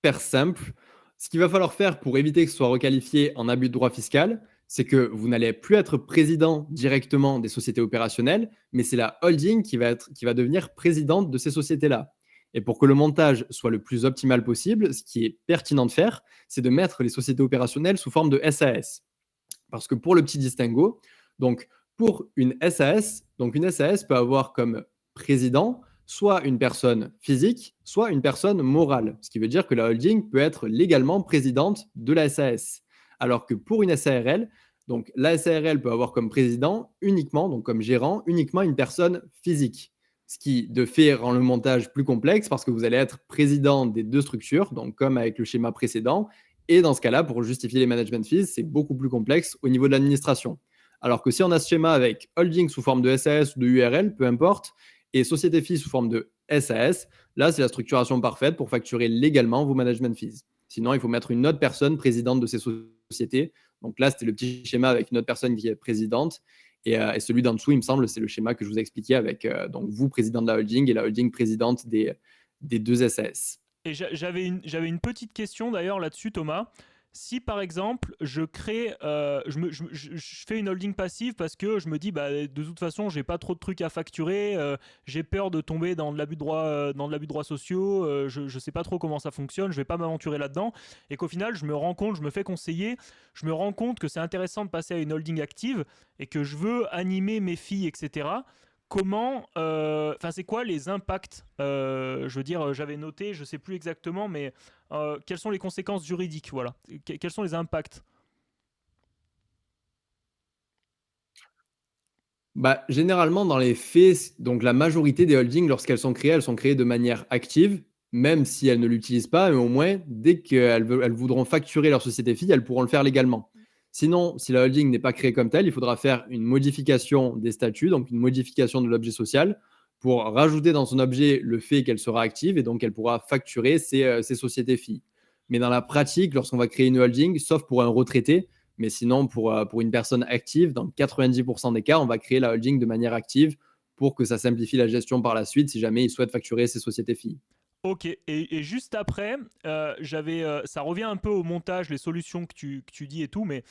B: faire simple, ce qu'il va falloir faire pour éviter que ce soit requalifié en abus de droit fiscal, c'est que vous n'allez plus être président directement des sociétés opérationnelles, mais c'est la holding qui va devenir présidente de ces sociétés-là. Et pour que le montage soit le plus optimal possible, ce qui est pertinent de faire, c'est de mettre les sociétés opérationnelles sous forme de SAS. Parce que pour le petit distinguo, donc pour une SAS, donc une SAS peut avoir comme président soit une personne physique, soit une personne morale. Ce qui veut dire que la holding peut être légalement présidente de la SAS. Alors que pour une SARL, donc la SARL peut avoir comme président uniquement, donc comme gérant, uniquement une personne physique. Ce qui, de fait, rend le montage plus complexe parce que vous allez être président des deux structures, donc comme avec le schéma précédent, et dans ce cas-là, pour justifier les management fees, c'est beaucoup plus complexe au niveau de l'administration. Alors que si on a ce schéma avec holding sous forme de SAS ou de URL, peu importe, et société fees sous forme de SAS, là, c'est la structuration parfaite pour facturer légalement vos management fees. Sinon, il faut mettre une autre personne présidente de ces sociétés. Donc là, c'était le petit schéma avec une autre personne qui est présidente. Et celui d'en dessous, il me semble, c'est le schéma que je vous ai expliqué avec donc vous, président de la holding, et la holding présidente des deux SAS.
A: Et j'avais une petite question d'ailleurs là-dessus, Thomas. Si par exemple je crée, je fais une holding passive parce que je me dis bah, de toute façon j'ai pas trop de trucs à facturer, j'ai peur de tomber dans de l'abus de droit, dans de l'abus de droits sociaux, je sais pas trop comment ça fonctionne, je vais pas m'aventurer là-dedans, et qu'au final je me rends compte, je me fais conseiller, je me rends compte que c'est intéressant de passer à une holding active et que je veux animer mes filles, etc. Comment, enfin c'est quoi les impacts, je veux dire, j'avais noté, je sais plus exactement, mais quelles sont les conséquences juridiques, voilà. Quels sont les impacts?
B: Généralement, dans les faits, donc la majorité des holdings, lorsqu'elles sont créées, elles sont créées de manière active, même si elles ne l'utilisent pas, mais au moins, dès elles voudront facturer leur société fille, elles pourront le faire légalement. Sinon, si la holding n'est pas créée comme telle, il faudra faire une modification des statuts, donc une modification de l'objet social, pour rajouter dans son objet le fait qu'elle sera active et donc elle pourra facturer ses sociétés filles. Mais dans la pratique, lorsqu'on va créer une holding, sauf pour un retraité, Mais sinon, pour une personne active, dans 90% des cas, on va créer la holding de manière active pour que ça simplifie la gestion par la suite si jamais il souhaite facturer ses sociétés filles.
A: Ok, et juste après, ça revient un peu au montage, les solutions que tu dis et tout, mais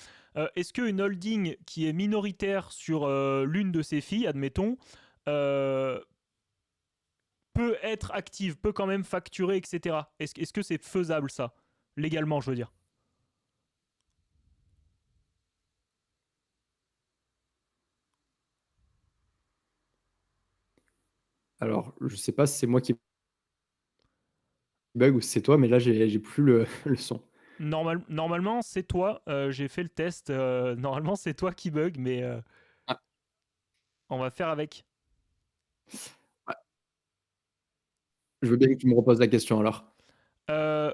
A: est-ce qu'une holding qui est minoritaire sur l'une de ses filles, admettons, euh, peut être active, peut quand même facturer, etc. Est-ce que c'est faisable ça? Légalement, je veux dire.
B: Alors, je ne sais pas si c'est moi qui bug ou si c'est toi, mais là, j'ai plus le son.
A: Normalement, c'est toi. J'ai fait le test. Normalement, c'est toi qui bug, mais
B: Ah,
A: on va faire avec.
B: ouais. Je veux bien que tu me reposes la question alors.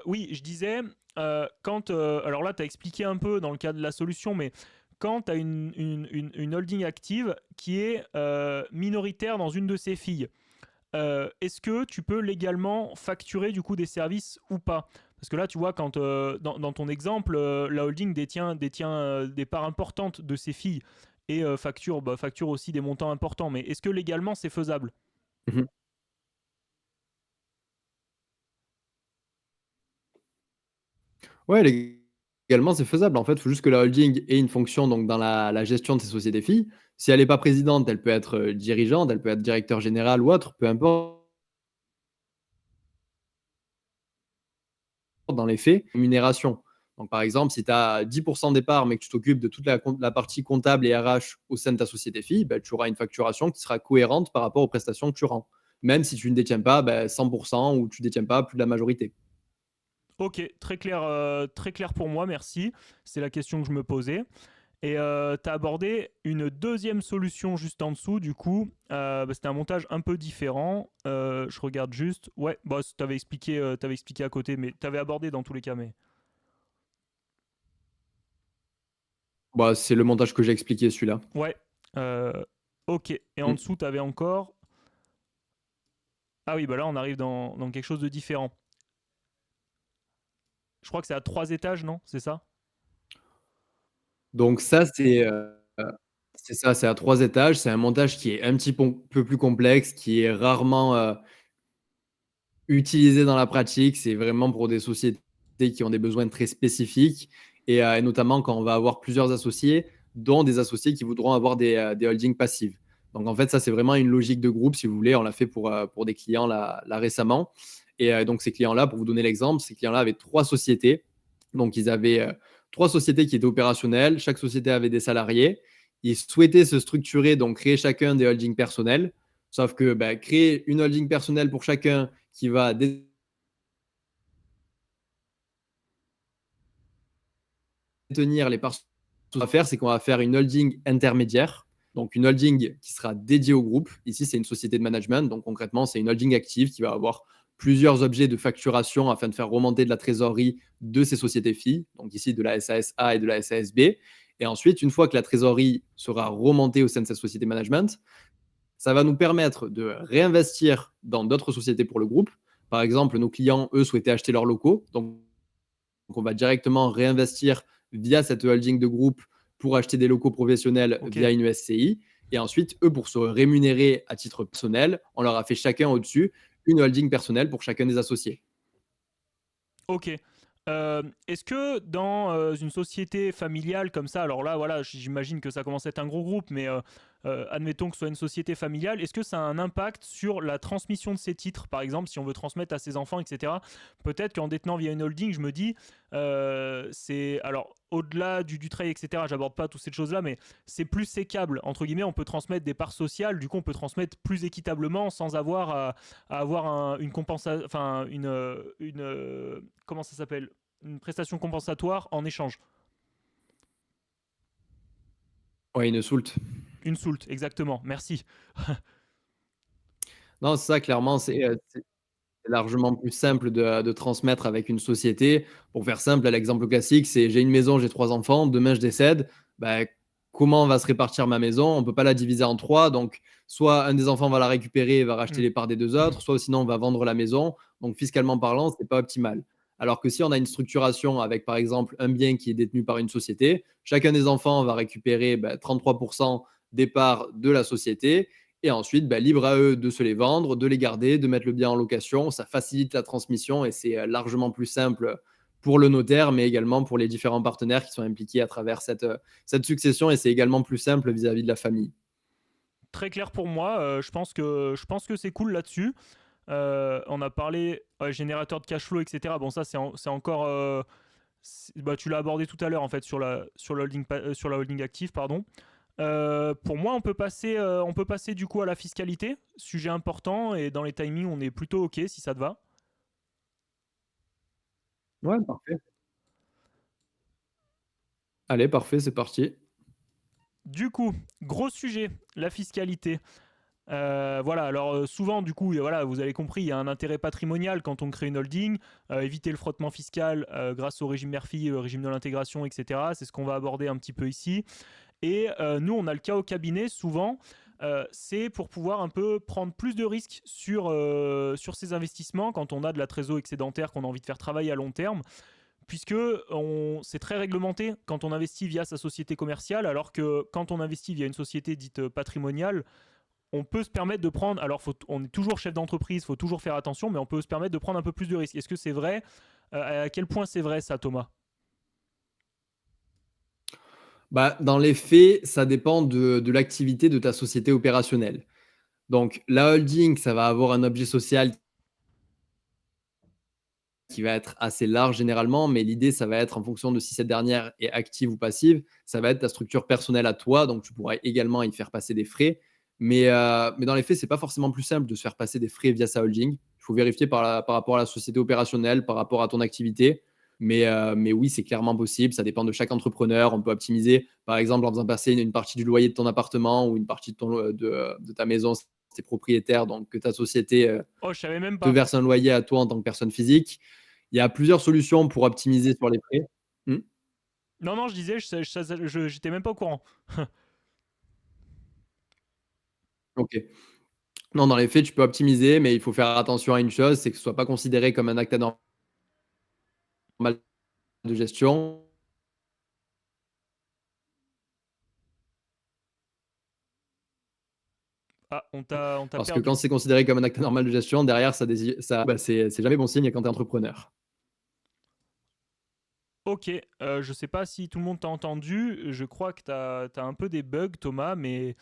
A: Oui, je disais, alors là, tu as expliqué un peu dans le cas de la solution, mais quand tu as une holding active qui est minoritaire dans une de ses filles, est-ce que tu peux légalement facturer du coup des services ou pas? Parce que là, tu vois, quand dans ton exemple, la holding détient des parts importantes de ses filles et facture aussi des montants importants. Mais est-ce que légalement c'est faisable?
B: Mhm. Ouais, légalement, c'est faisable. En fait, il faut juste que la holding ait une fonction donc, dans la gestion de ses sociétés filles. Si elle n'est pas présidente, elle peut être dirigeante, elle peut être directeur général ou autre, peu importe. Dans les faits, rémunération. Donc, par exemple, si tu as 10% des parts, mais que tu t'occupes de toute la partie comptable et RH au sein de ta société fille, ben, tu auras une facturation qui sera cohérente par rapport aux prestations que tu rends. Même si tu ne détiens pas 100% ou tu ne détiens pas plus de la majorité.
A: Ok, très clair pour moi, merci. C'est la question que je me posais. Et tu as abordé une deuxième solution juste en dessous, du coup, c'était un montage un peu différent. Je regarde juste. Ouais, bah, t'avais expliqué à côté, mais tu avais abordé dans tous les cas. Mais
B: Bah, c'est le montage que j'ai expliqué, celui-là.
A: ouais, ok. Et en
B: Mm.
A: dessous, tu avais encore. Ah oui, bah là, on arrive dans quelque chose de différent. Je crois que c'est à 3 étages, non? C'est ça?
B: Donc ça, c'est ça, c'est à 3 étages. C'est un montage qui est un petit peu plus complexe, qui est rarement utilisé dans la pratique. C'est vraiment pour des sociétés qui ont des besoins très spécifiques et notamment quand on va avoir plusieurs associés, dont des associés qui voudront avoir des holdings passives. Donc en fait, ça, c'est vraiment une logique de groupe, si vous voulez. On l'a fait pour des clients là récemment. Et donc ces clients-là, pour vous donner l'exemple, ces clients-là avaient 3 sociétés. Donc ils avaient 3 sociétés qui étaient opérationnelles. Chaque société avait des salariés. Ils souhaitaient se structurer, donc créer chacun des holdings personnels. Sauf que créer une holding personnelle pour chacun qui va détenir les parts à faire, c'est qu'on va faire une holding intermédiaire, donc une holding qui sera dédiée au groupe. Ici, c'est une société de management, donc concrètement, c'est une holding active qui va avoir plusieurs objets de facturation afin de faire remonter de la trésorerie de ces sociétés filles, donc ici de la SASA et de la SASB. Et ensuite, une fois que la trésorerie sera remontée au sein de cette société de management, ça va nous permettre de réinvestir dans d'autres sociétés pour le groupe. Par exemple, nos clients, eux, souhaitaient acheter leurs locaux. Donc, on va directement réinvestir via cette holding de groupe pour acheter des locaux professionnels
A: Ok.
B: via une SCI. Et ensuite, eux, pour se rémunérer à titre personnel, on leur a fait chacun au-dessus une holding personnelle pour chacun des associés.
A: Ok. Est-ce que dans une société familiale comme ça, alors là, voilà, j'imagine que ça commence à être un gros groupe, mais admettons que ce soit une société familiale, est-ce que ça a un impact sur la transmission de ces titres, par exemple, si on veut transmettre à ses enfants, etc. Peut-être qu'en détenant via une holding, je me dis, c'est alors au-delà du trade, etc. J'aborde pas toutes ces choses-là, mais c'est plus sécable entre guillemets. On peut transmettre des parts sociales, du coup, on peut transmettre plus équitablement sans avoir à avoir une compensation, enfin comment ça s'appelle, une prestation compensatoire en échange.
B: Ouais, une soulte.
A: Une soulte, exactement. Merci.
B: Non, c'est ça, clairement, c'est largement plus simple de transmettre avec une société. Pour faire simple, l'exemple classique, c'est j'ai une maison, j'ai 3 enfants, demain je décède. Bah, comment va se répartir ma maison? On ne peut pas la diviser en trois. Donc, soit un des enfants va la récupérer et va racheter
A: Hmm.
B: les parts des deux autres, soit sinon on va vendre la maison. Donc, fiscalement parlant, ce n'est pas optimal. Alors que si on a une structuration avec, par exemple, un bien qui est détenu par une société, chacun des enfants va récupérer 33% des parts de la société. Et ensuite, libre à eux de se les vendre, de les garder, de mettre le bien en location. Ça facilite la transmission et c'est largement plus simple pour le notaire, mais également pour les différents partenaires qui sont impliqués à travers cette succession. Et c'est également plus simple vis-à-vis de la famille.
A: Très clair pour moi. Je pense que c'est cool là-dessus. On a parlé générateur de cash flow, etc. Bon, ça, c'est encore. Tu l'as abordé tout à l'heure, en fait, sur la holding active, pardon. Pour moi, on peut passer du coup à la fiscalité, sujet important, et dans les timings, on est plutôt OK si ça te va.
B: Ouais, parfait. Allez, parfait, c'est parti.
A: Du coup, gros sujet, la fiscalité. Voilà, alors souvent, du coup, voilà, vous avez compris, il y a un intérêt patrimonial quand on crée une holding, éviter le frottement fiscal grâce au régime mère-fille, au régime de l'intégration, etc. C'est ce qu'on va aborder un petit peu ici. Et nous, on a le cas au cabinet, souvent, c'est pour pouvoir un peu prendre plus de risques sur ces investissements quand on a de la trésor excédentaire qu'on a envie de faire travailler à long terme, puisque c'est très réglementé quand on investit via sa société commerciale, alors que quand on investit via une société dite patrimoniale, on peut se permettre de prendre, alors on est toujours chef d'entreprise, il faut toujours faire attention, mais on peut se permettre de prendre un peu plus de risques. Est-ce que c'est vrai? À quel point c'est vrai ça, Thomas?
B: Dans les faits, ça dépend de l'activité de ta société opérationnelle. Donc, la holding, ça va avoir un objet social qui va être assez large généralement, mais l'idée, ça va être en fonction de si cette dernière est active ou passive, ça va être ta structure personnelle à toi, donc tu pourrais également y faire passer des frais. Mais dans les faits, c'est pas forcément plus simple de se faire passer des frais via sa holding. Il faut vérifier par rapport à la société opérationnelle, par rapport à ton activité. Mais oui, c'est clairement possible. Ça dépend de chaque entrepreneur. On peut optimiser, par exemple, en faisant passer une partie du loyer de ton appartement ou une partie de ta maison, si tu es propriétaire, donc que ta société
A: Oh, je savais même
B: te
A: pas.
B: verse un loyer à toi en tant que personne physique. Il y a plusieurs solutions pour optimiser sur les frais. Hmm.
A: Non, non, je disais, j'étais même pas au courant.
B: Ok. Non, dans les faits, tu peux optimiser, mais il faut faire attention à une chose, c'est que ce soit pas considéré comme un acte anormal de gestion.
A: Ah, on t'a
B: Parce que quand
A: perdu.
B: c'est considéré comme un acte anormal de gestion, derrière, c'est jamais bon signe quand tu es entrepreneur.
A: Ok, je sais pas si tout le monde t'a entendu. Je crois que t'as un peu des bugs, Thomas, mais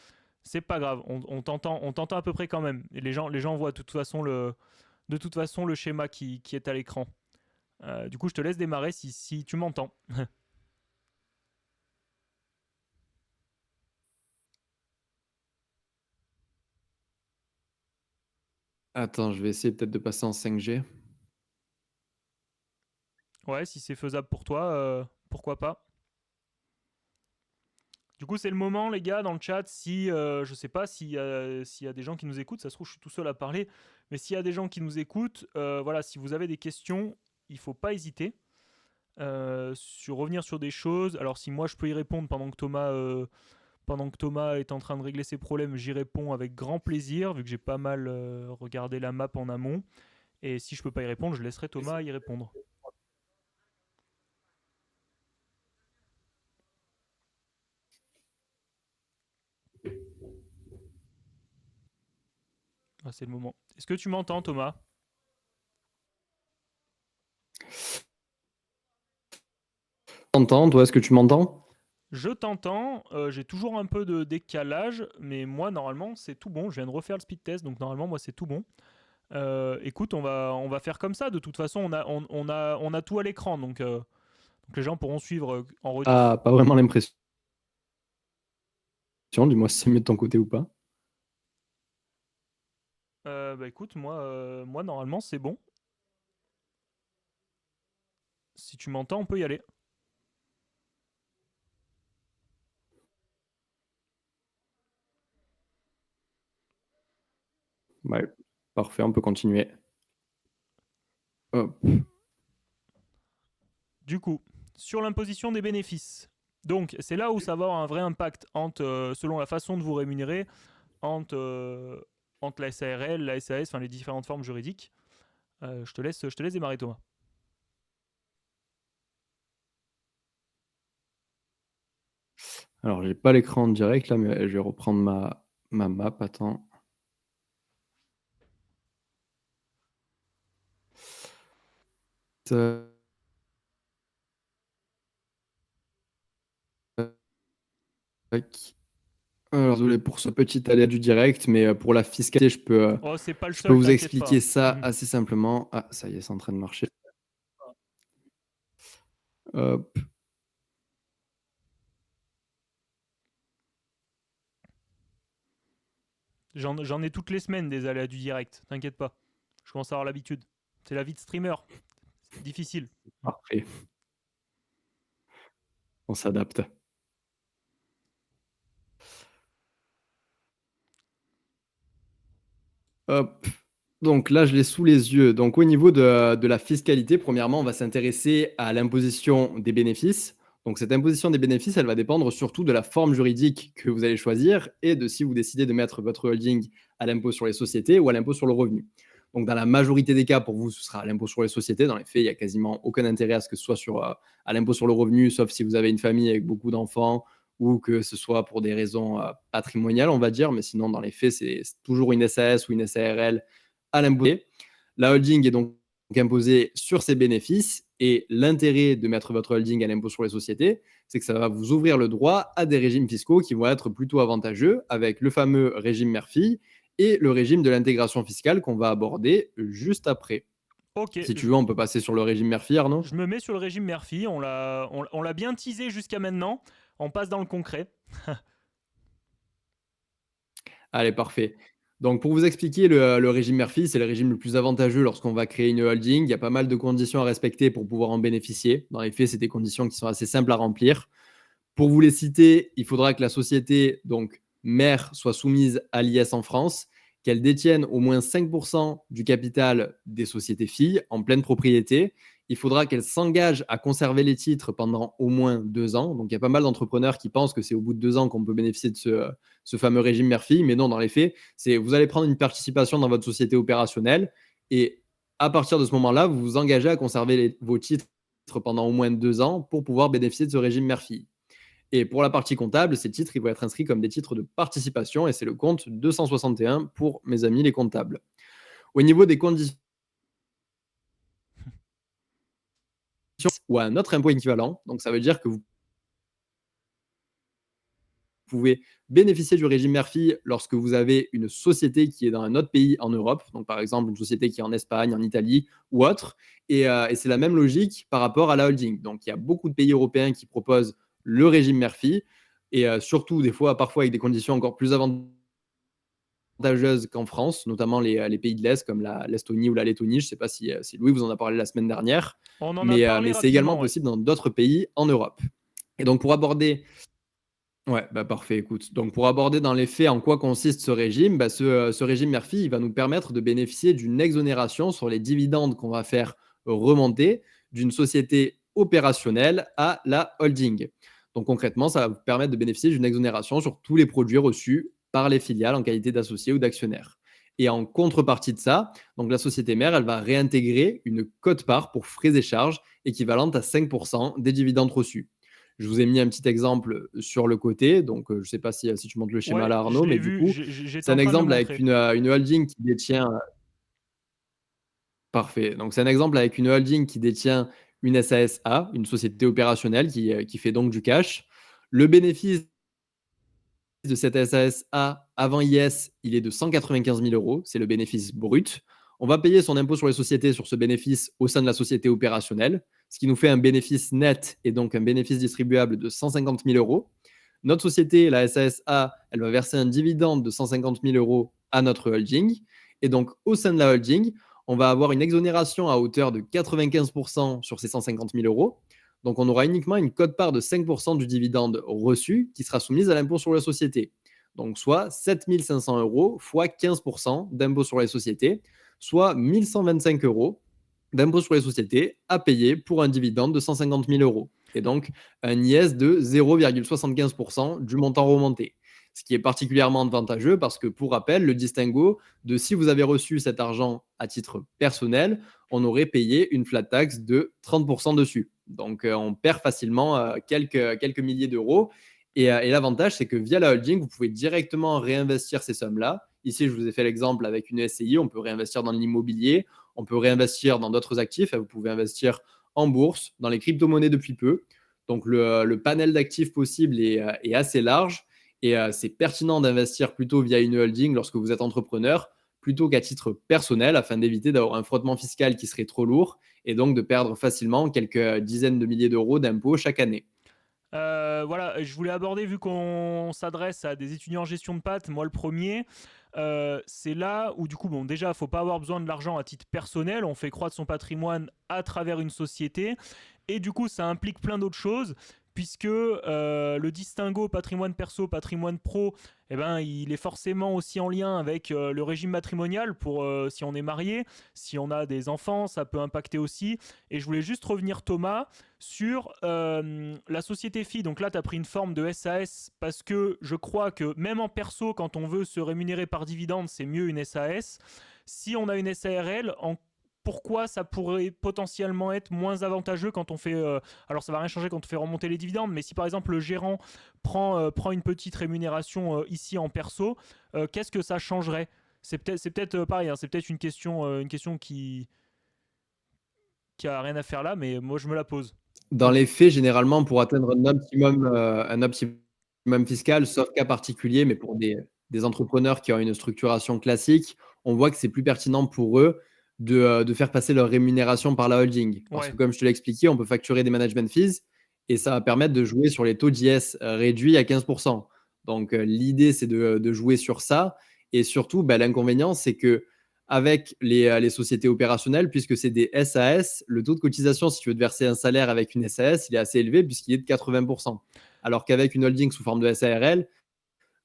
A: c'est pas grave. On t'entend à peu près quand même. Et les gens voient de toute façon le schéma qui est à l'écran. Du coup, je te laisse démarrer si tu m'entends.
B: Attends, je vais essayer peut-être de passer en 5G.
A: Ouais, si c'est faisable pour toi, pourquoi pas. Du coup, c'est le moment, les gars, dans le chat. Si je sais pas s'il y a des gens qui nous écoutent, ça se trouve, je suis tout seul à parler, mais s'il y a des gens qui nous écoutent, voilà, si vous avez des questions, il faut pas hésiter sur revenir sur des choses. Alors, si moi je peux y répondre pendant que Thomas est en train de régler ses problèmes, j'y réponds avec grand plaisir, vu que j'ai pas mal regardé la map en amont. Et si je peux pas y répondre, je laisserai Thomas y répondre. Ah, c'est le moment. Est-ce que tu m'entends, Thomas?
B: T'entends, toi, est-ce que tu m'entends?
A: Je t'entends, j'ai toujours un peu de décalage, mais moi normalement c'est tout bon. Je viens de refaire le speed test, donc normalement moi c'est tout bon. Écoute, on va faire comme ça. De toute façon, on a tout à l'écran, donc les gens pourront suivre en rediff.
B: Ah, pas vraiment l'impression. Dis-moi si c'est mieux de ton côté ou pas.
A: Bah écoute, moi normalement c'est bon. Si tu m'entends, on peut y aller.
B: Ouais, parfait, on peut continuer. Hop.
A: Du coup, sur l'imposition des bénéfices. Donc c'est là où ça va avoir un vrai impact selon la façon de vous rémunérer entre, entre la SARL, la SAS, enfin les différentes formes juridiques. Je te laisse démarrer, Thomas.
B: Alors, j'ai pas l'écran en direct là, mais je vais reprendre ma map. Attends. Tac. Alors, désolé pour ce petit aléa du direct, mais pour la fiscalité,
A: Oh, c'est pas le
B: je peux
A: seul,
B: vous
A: t'inquiète pas.
B: expliquer ça
A: Mhm.
B: assez simplement. Ah, ça y est, c'est en train de marcher. Hop.
A: J'en ai toutes les semaines des aléas du direct, t'inquiète pas. Je commence à avoir l'habitude. C'est la vie de streamer. C'est difficile.
B: Parfait, on s'adapte. Hop. Donc là, je l'ai sous les yeux. Donc au niveau de la fiscalité, premièrement, on va s'intéresser à l'imposition des bénéfices. Donc cette imposition des bénéfices, elle va dépendre surtout de la forme juridique que vous allez choisir et de si vous décidez de mettre votre holding à l'impôt sur les sociétés ou à l'impôt sur le revenu. Donc dans la majorité des cas, pour vous, ce sera à l'impôt sur les sociétés. Dans les faits, il n'y a quasiment aucun intérêt à ce que ce soit à l'impôt sur le revenu, sauf si vous avez une famille avec beaucoup d'enfants ou que ce soit pour des raisons patrimoniales, on va dire. Mais sinon, dans les faits, c'est toujours une SAS ou une SARL à l'impôt. La holding est donc imposée sur ses bénéfices et l'intérêt de mettre votre holding à l'impôt sur les sociétés, c'est que ça va vous ouvrir le droit à des régimes fiscaux qui vont être plutôt avantageux avec le fameux régime mère-fille et le régime de l'intégration fiscale qu'on va aborder juste après.
A: Ok,
B: Si tu veux, on peut passer sur le régime mère-fille, Arnaud.
A: je me mets sur le régime Murphy. On l'a bien teasé jusqu'à maintenant. On passe dans le concret.
B: Allez, parfait. Donc, pour vous expliquer le régime Murphy, c'est le régime le plus avantageux lorsqu'on va créer une holding. Il y a pas mal de conditions à respecter pour pouvoir en bénéficier. Dans les faits, c'est des conditions qui sont assez simples à remplir. Pour vous les citer, il faudra que la société, donc mère, soit soumise à l'IS en France, qu'elle détienne au moins 5% du capital des sociétés filles en pleine propriété. Il faudra qu'elle s'engage à conserver les titres pendant au moins 2 ans. Donc, il y a pas mal d'entrepreneurs qui pensent que c'est au bout de 2 ans qu'on peut bénéficier de ce fameux régime mère-fille. Mais non, dans les faits, c'est vous allez prendre une participation dans votre société opérationnelle et à partir de ce moment-là, vous vous engagez à conserver vos titres pendant au moins 2 ans pour pouvoir bénéficier de ce régime mère-fille. Et pour la partie comptable, ces titres ils vont être inscrits comme des titres de participation et c'est le compte 261 pour mes amis les comptables. Au niveau des conditions ou un autre impôt équivalent, donc ça veut dire que vous pouvez bénéficier du régime Murphy lorsque vous avez une société qui est dans un autre pays en Europe, donc par exemple une société qui est en Espagne, en Italie ou autre. Et c'est la même logique par rapport à la holding. Donc il y a beaucoup de pays européens qui proposent le régime Murphy et surtout des fois, parfois avec des conditions encore plus avantageuses qu'en France, notamment les pays de l'Est comme l'Estonie ou la Lettonie. Je ne sais pas si Louis vous en a parlé la semaine dernière,
A: On en a
B: mais
A: parlé
B: c'est également
A: rapidement, ouais.
B: possible dans d'autres pays en Europe. Et donc pour aborder Ouais, bah parfait, écoute. Donc, pour aborder dans les faits en quoi consiste ce régime, bah, ce régime Murphy, il va nous permettre de bénéficier d'une exonération sur les dividendes qu'on va faire remonter d'une société opérationnelle à la holding. Donc, concrètement, ça va vous permettre de bénéficier d'une exonération sur tous les produits reçus par les filiales en qualité d'associés ou d'actionnaires. Et en contrepartie de ça, donc la société mère, elle va réintégrer une quote-part pour frais et charges équivalente à 5% des dividendes reçus. Je vous ai mis un petit exemple sur le côté. Donc, je ne sais pas si tu montres le schéma
A: Ouais,
B: là,
A: je
B: Arnaud,
A: l'ai
B: mais du
A: vu.
B: coup,
A: J'étais
B: c'est
A: en
B: un
A: train de le
B: exemple avec
A: montrer.
B: une holding qui détient. Parfait. Donc, c'est un exemple avec une holding qui détient une SASA, une société opérationnelle qui fait donc du cash. Le bénéfice de cette SASA avant IS, il est de 195 000 euros. C'est le bénéfice brut. On va payer son impôt sur les sociétés sur ce bénéfice au sein de la société opérationnelle, ce qui nous fait un bénéfice net et donc un bénéfice distribuable de 150 000 euros. Notre société, la SASA, elle va verser un dividende de 150 000 euros à notre holding. Et donc, au sein de la holding, on va avoir une exonération à hauteur de 95% sur ces 150 000 euros. Donc, on aura uniquement une quote-part de 5% du dividende reçu qui sera soumise à l'impôt sur la société. Donc, soit 7 500 euros fois 15% d'impôt sur les sociétés, soit 1 125 euros d'impôt sur les sociétés à payer pour un dividende de 150 000 euros. Et donc, un IS de 0,75% du montant remonté. Ce qui est particulièrement avantageux parce que, pour rappel, le distinguo de si vous avez reçu cet argent à titre personnel, on aurait payé une flat tax de 30% dessus. Donc, on perd facilement quelques milliers d'euros. Et l'avantage, c'est que via la holding, vous pouvez directement réinvestir ces sommes-là. Ici, je vous ai fait l'exemple avec une SCI, on peut réinvestir dans l'immobilier, on peut réinvestir dans d'autres actifs. Vous pouvez investir en bourse, dans les crypto-monnaies depuis peu. Donc, le panel d'actifs possible est assez large et c'est pertinent d'investir plutôt via une holding lorsque vous êtes entrepreneur plutôt qu'à titre personnel afin d'éviter d'avoir un frottement fiscal qui serait trop lourd et donc de perdre facilement quelques dizaines de milliers d'euros d'impôts chaque année.
A: Voilà, je voulais aborder, vu qu'on s'adresse à des étudiants en gestion de pattes, moi le premier, c'est là où du coup, bon, déjà, il faut pas avoir besoin de l'argent à titre personnel, on fait croître son patrimoine à travers une société, et du coup, ça implique plein d'autres choses, puisque le distinguo patrimoine perso, patrimoine pro, eh ben, il est forcément aussi en lien avec le régime matrimonial, pour si on est marié, si on a des enfants, ça peut impacter aussi. Et je voulais juste revenir, Thomas, sur la société fille. Donc là, tu as pris une forme de SAS parce que je crois que même en perso, quand on veut se rémunérer par dividende, c'est mieux une SAS. Si on a une SARL, pourquoi ça pourrait potentiellement être moins avantageux quand on fait... alors ça va rien changer quand on fait remonter les dividendes, mais si par exemple le gérant prend une petite rémunération ici en perso, qu'est-ce que ça changerait? C'est peut-être pareil, hein, c'est peut-être une question qui a rien à faire là, mais moi je me la pose.
B: Dans les faits, généralement, pour atteindre un optimum fiscal, sauf cas particulier, mais pour des entrepreneurs qui ont une structuration classique, on voit que c'est plus pertinent pour eux de faire passer leur rémunération par la holding. Parce
A: Ouais.
B: que comme je te l'ai expliqué, on peut facturer des management fees et ça va permettre de jouer sur les taux d'IS réduits à 15. Donc, l'idée, c'est de jouer sur ça. Et surtout, bah, l'inconvénient, c'est que avec les sociétés opérationnelles, puisque c'est des SAS, le taux de cotisation, si tu veux te verser un salaire avec une SAS, il est assez élevé puisqu'il est de 80%. Alors qu'avec une holding sous forme de SARL,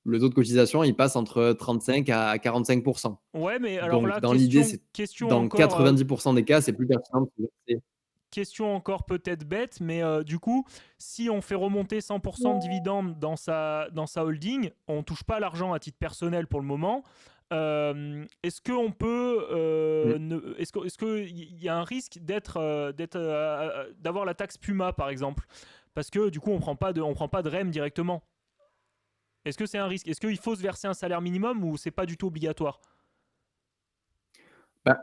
B: le taux de cotisation, il passe entre 35 à 45%.
A: Ouais, mais alors
B: Donc,
A: là,
B: dans l'idée, c'est
A: question
B: dans
A: encore
B: 90% des cas, c'est plus pertinent de se verser.
A: question encore peut-être bête, mais du coup, si on fait remonter 100% de dividendes dans sa holding, on touche pas l'argent à titre personnel pour le moment. Est-ce qu'on peut,
B: Mm.
A: est-ce que il y a un risque d'avoir la taxe Puma par exemple, parce que du coup on prend pas de REM directement. Est-ce que c'est un risque? Est-ce qu'il faut se verser un salaire minimum ou c'est pas du tout obligatoire?
B: Bah,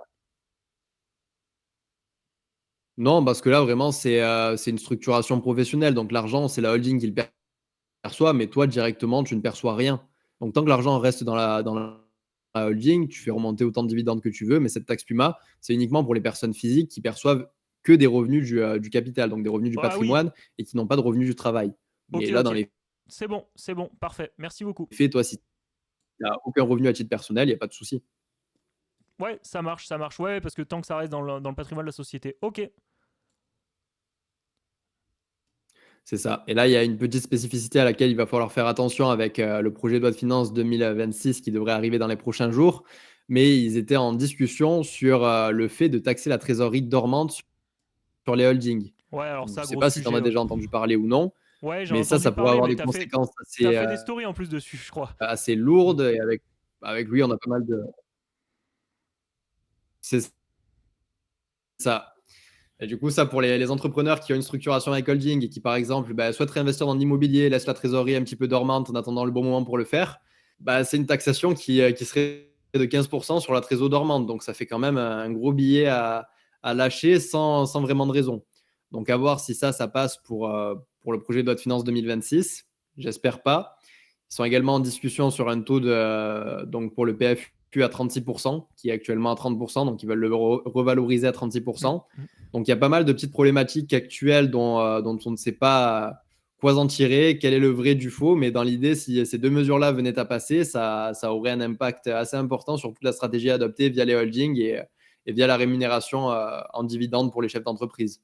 B: non, parce que là, vraiment, c'est une structuration professionnelle. Donc, l'argent, c'est la holding qui le perçoit, mais toi, directement, tu ne perçois rien. Donc, tant que l'argent reste dans la holding, tu fais remonter autant de dividendes que tu veux, mais cette taxe PUMA, c'est uniquement pour les personnes physiques qui perçoivent que des revenus du capital, donc des revenus du
A: Ah oui,
B: patrimoine et qui n'ont pas de revenus du travail. Mais
A: ok,
B: là, dans
A: ok.
B: les
A: C'est bon, parfait. Merci beaucoup.
B: faits, toi, si tu n'as aucun revenu à titre personnel, il n'y a pas de souci.
A: Ouais, ça marche. Ouais, parce que tant que ça reste dans le patrimoine de la société. Ok.
B: C'est ça. Et là, il y a une petite spécificité à laquelle il va falloir faire attention avec le projet de loi de finances 2026 qui devrait arriver dans les prochains jours. Mais ils étaient en discussion sur le fait de taxer la trésorerie dormante sur les holdings.
A: Ouais, alors
B: Donc, je ne
A: ça,
B: sais
A: gros
B: pas si tu en
A: sujet,
B: as
A: ouais.
B: déjà entendu parler ou non,
A: Ouais, j'en ai
B: mais ça
A: entendu
B: pourrait
A: parler,
B: avoir
A: mais
B: des conséquences
A: t'as
B: assez,
A: fait des stories en plus dessus, je crois.
B: assez lourdes. Et avec lui, on a pas mal de. C'est ça. Et du coup, ça, pour les entrepreneurs qui ont une structuration avec holding et qui, par exemple, bah, souhaitent réinvestir dans l'immobilier, laissent la trésorerie un petit peu dormante en attendant le bon moment pour le faire, bah, c'est une taxation qui serait de 15% sur la trésorerie dormante. Donc, ça fait quand même un gros billet à lâcher sans vraiment de raison. Donc, à voir si ça passe pour le projet de loi de finances 2026. J'espère pas. Ils sont également en discussion sur un taux donc pour le PFU à 36%, qui est actuellement à 30%, donc ils veulent le revaloriser à
A: Mm,
B: 36%.
A: mm.
B: Donc il y a pas mal de petites problématiques actuelles dont on ne sait pas quoi en tirer, quel est le vrai du faux, mais dans l'idée, si ces deux mesures-là venaient à passer, ça aurait un impact assez important sur toute la stratégie adoptée via les holdings et via la rémunération en dividendes pour les chefs d'entreprise.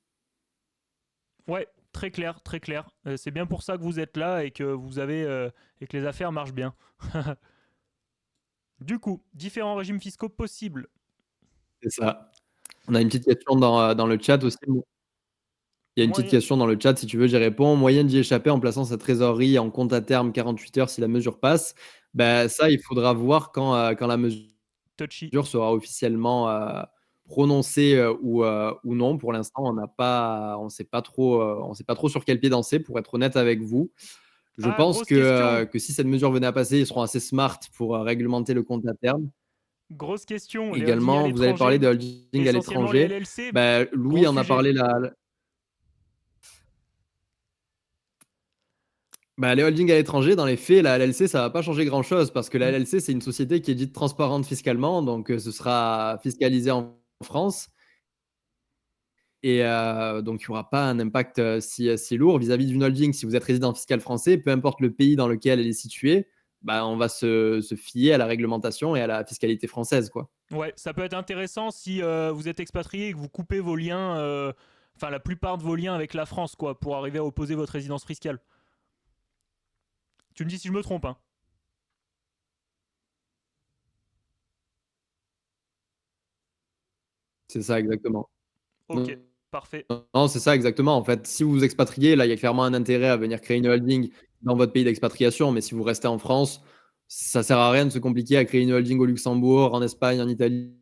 A: Ouais, très clair, très clair. C'est bien pour ça que vous êtes là et que et que les affaires marchent bien. Du coup, différents régimes fiscaux possibles.
B: C'est ça. On a une petite question dans le chat aussi. Il y a une petite
A: Moyen.
B: question dans le chat, si tu veux, j'y réponds. Moyen d'y échapper en plaçant sa trésorerie en compte à terme 48 heures si la mesure passe. Ben, ça, il faudra voir quand la mesure
A: Touchy.
B: sera officiellement prononcée ou non. Pour l'instant, on ne sait pas trop sur quel pied danser, pour être honnête avec vous. Je
A: Ah,
B: pense
A: grosse question.
B: que si cette mesure venait à passer, ils seront assez smart pour réglementer le compte à terme.
A: Grosse question. Les holdings à
B: Également, vous avez parlé
A: l'étranger,
B: de holding à
A: essentiellement les
B: l'étranger.
A: LLC,
B: Ben, Louis
A: gros
B: en a
A: sujet.
B: parlé bah, les holdings à l'étranger, dans les faits, la LLC, ça va pas changer grand-chose parce que la
A: Mm.
B: LLC, c'est une société qui est dite transparente fiscalement, donc ce sera fiscalisé en France et donc il y aura pas un impact si lourd vis-à-vis d'une holding. Si vous êtes résident fiscal français, peu importe le pays dans lequel elle est située, bah, on va se fier à la réglementation et à la fiscalité française, quoi.
A: Ouais, ça peut être intéressant si vous êtes expatrié et que vous coupez vos liens, enfin la plupart de vos liens avec la France, quoi, pour arriver à opposer votre résidence fiscale. Tu me dis si je me trompe, hein.
B: C'est ça exactement.
A: Ok,
B: Non,
A: parfait.
B: non, c'est ça exactement. En fait, si vous vous expatriez, là, il y a clairement un intérêt à venir créer une holding dans votre pays d'expatriation. Mais si vous restez en France, ça sert à rien de se compliquer à créer une holding au Luxembourg, en Espagne, en Italie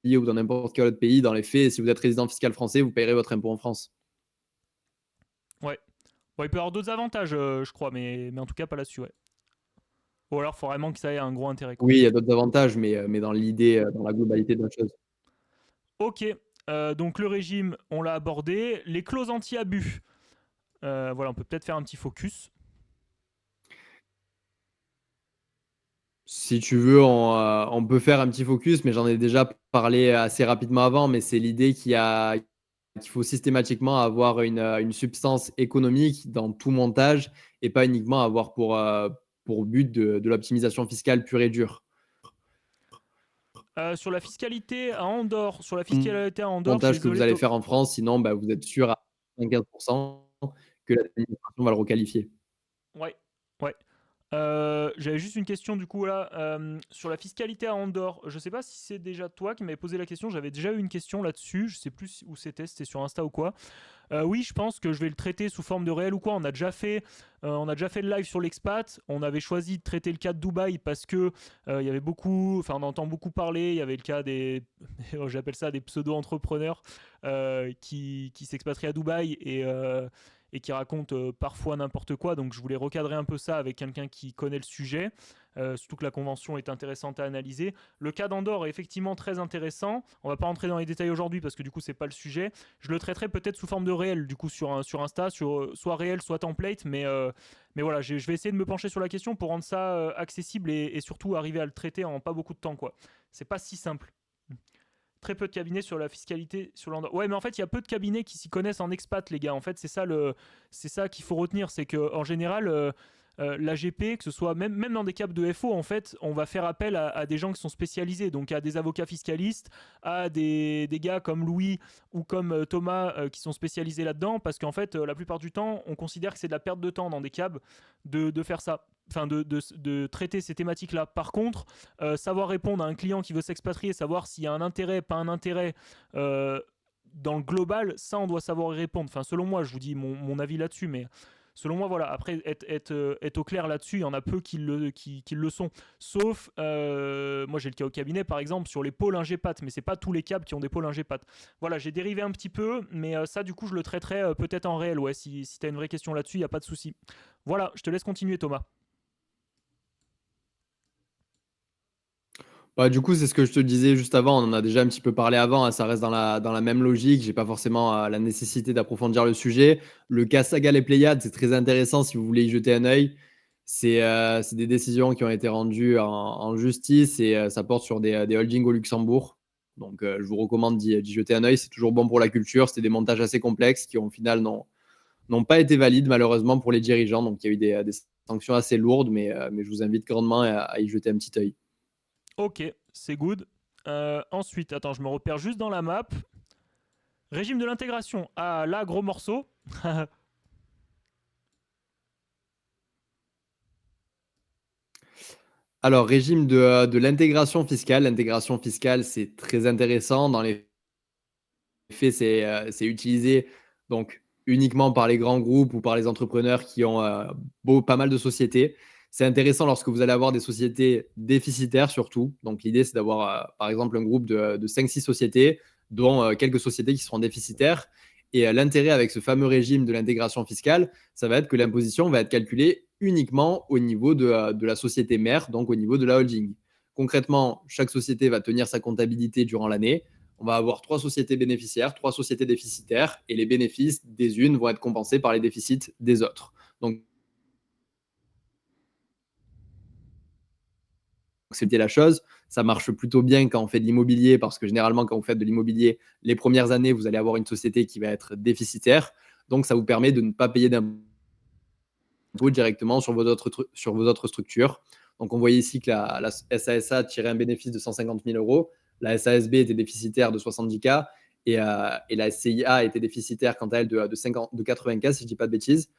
B: ou dans n'importe quel autre pays. Dans les faits, si vous êtes résident fiscal français, vous payerez votre impôt en France.
A: Ouais. Bon, il peut y avoir d'autres avantages, je crois, mais en tout cas pas là-dessus, ouais. Ou alors, il faut vraiment que ça ait un gros intérêt, quoi.
B: Oui, il y a d'autres avantages, mais dans l'idée, dans la globalité de la chose.
A: Ok, donc le régime, on l'a abordé. Les clauses anti-abus. Voilà, on peut peut-être faire un petit focus.
B: Si tu veux, on peut faire un petit focus, mais j'en ai déjà parlé assez rapidement avant, mais c'est l'idée qu'il faut systématiquement avoir une substance économique dans tout montage et pas uniquement avoir pour but de l'optimisation fiscale pure et dure.
A: Sur la fiscalité à Andorre, je suis
B: Montage que vous
A: désolé.
B: allez faire en France, sinon bah, vous êtes sûr à 75% que l'administration va le requalifier.
A: Ouais, ouais. J'avais juste une question du coup là sur la fiscalité à Andorre. Je sais pas si c'est déjà toi qui m'avais posé la question. J'avais déjà eu une question là-dessus. Je sais plus où c'était sur Insta ou quoi. Oui, je pense que je vais le traiter sous forme de réel ou quoi. On a déjà fait le live sur l'expat. On avait choisi de traiter le cas de Dubaï parce que il y avait beaucoup, enfin on entend beaucoup parler. Il y avait le cas des, j'appelle ça des pseudo-entrepreneurs qui s'expatrient à Dubaï et qui racontent parfois n'importe quoi. Donc je voulais recadrer un peu ça avec quelqu'un qui connaît le sujet. Surtout que la convention est intéressante à analyser. Le cas d'Andorre est effectivement très intéressant. On va pas rentrer dans les détails aujourd'hui parce que du coup c'est pas le sujet. Je le traiterai peut-être sous forme de réel du coup sur Insta, soit réel soit template, mais voilà, je vais essayer de me pencher sur la question pour rendre ça accessible et surtout arriver à le traiter en pas beaucoup de temps, quoi. C'est pas si simple. Très peu de cabinets sur la fiscalité sur l'Andorre. Ouais, mais en fait, il y a peu de cabinets qui s'y connaissent en expat, les gars. En fait, c'est ça qu'il faut retenir, c'est que en général, l'AGP, que ce soit même dans des cas de FO, en fait, on va faire appel à des gens qui sont spécialisés, donc à des avocats fiscalistes, à des gars comme Louis ou comme Thomas qui sont spécialisés là-dedans, parce qu'en fait, la plupart du temps, on considère que c'est de la perte de temps dans des cabs de faire ça. Enfin, de traiter ces thématiques-là. Par contre, savoir répondre à un client qui veut s'expatrier, savoir s'il y a un intérêt, pas un intérêt, dans le global, ça, on doit savoir y répondre. Enfin, selon moi, je vous dis mon avis là-dessus, mais selon moi, voilà. Après, être au clair là-dessus, il y en a peu qui le sont. Sauf, moi, j'ai le cas au cabinet, par exemple, sur les pôles ingépat, mais c'est pas tous les câbles qui ont des pôles ingépat. Voilà, j'ai dérivé un petit peu, mais ça, du coup, je le traiterai peut-être en réel. Ouais, si tu as une vraie question là-dessus, il n'y a pas de souci. Voilà, je te laisse continuer, Thomas.
B: Bah, du coup, c'est ce que je te disais juste avant. On en a déjà un petit peu parlé avant, hein. Ça reste dans la même logique. J'ai pas forcément la nécessité d'approfondir le sujet. Le cas Sagal et Pléiades, c'est très intéressant si vous voulez y jeter un œil. C'est des décisions qui ont été rendues en justice et ça porte sur des holdings au Luxembourg. Donc, je vous recommande d'y jeter un œil. C'est toujours bon pour la culture. C'était des montages assez complexes qui, au final, n'ont pas été valides, malheureusement, pour les dirigeants. Donc, il y a eu des sanctions assez lourdes, mais je vous invite grandement à y jeter un petit œil.
A: Ok, c'est good. Ensuite, attends, je me repère juste dans la map. Régime de l'intégration. Ah, là, gros morceau.
B: Alors, régime de l'intégration fiscale. L'intégration fiscale, c'est très intéressant. Dans les faits, c'est utilisé donc uniquement par les grands groupes ou par les entrepreneurs qui ont pas mal de sociétés. C'est intéressant lorsque vous allez avoir des sociétés déficitaires surtout. Donc, l'idée, c'est d'avoir, par exemple, un groupe de 5-6 sociétés, dont quelques sociétés qui seront déficitaires. Et l'intérêt avec ce fameux régime de l'intégration fiscale, ça va être que l'imposition va être calculée uniquement au niveau de la société mère, donc au niveau de la holding. Concrètement, chaque société va tenir sa comptabilité durant l'année. On va avoir 3 sociétés bénéficiaires, 3 sociétés déficitaires, et les bénéfices des unes vont être compensés par les déficits des autres. Donc, c'était la chose. Ça marche plutôt bien quand on fait de l'immobilier parce que généralement, quand vous faites de l'immobilier, les premières années, vous allez avoir une société qui va être déficitaire. Donc, ça vous permet de ne pas payer d'impôts directement sur vos autres structures. Donc, on voyait ici que la SASA tirait un bénéfice de 150 000 euros. La SASB était déficitaire de 70 K et la SCIA était déficitaire quant à elle de 80 K, si je ne dis pas de bêtises.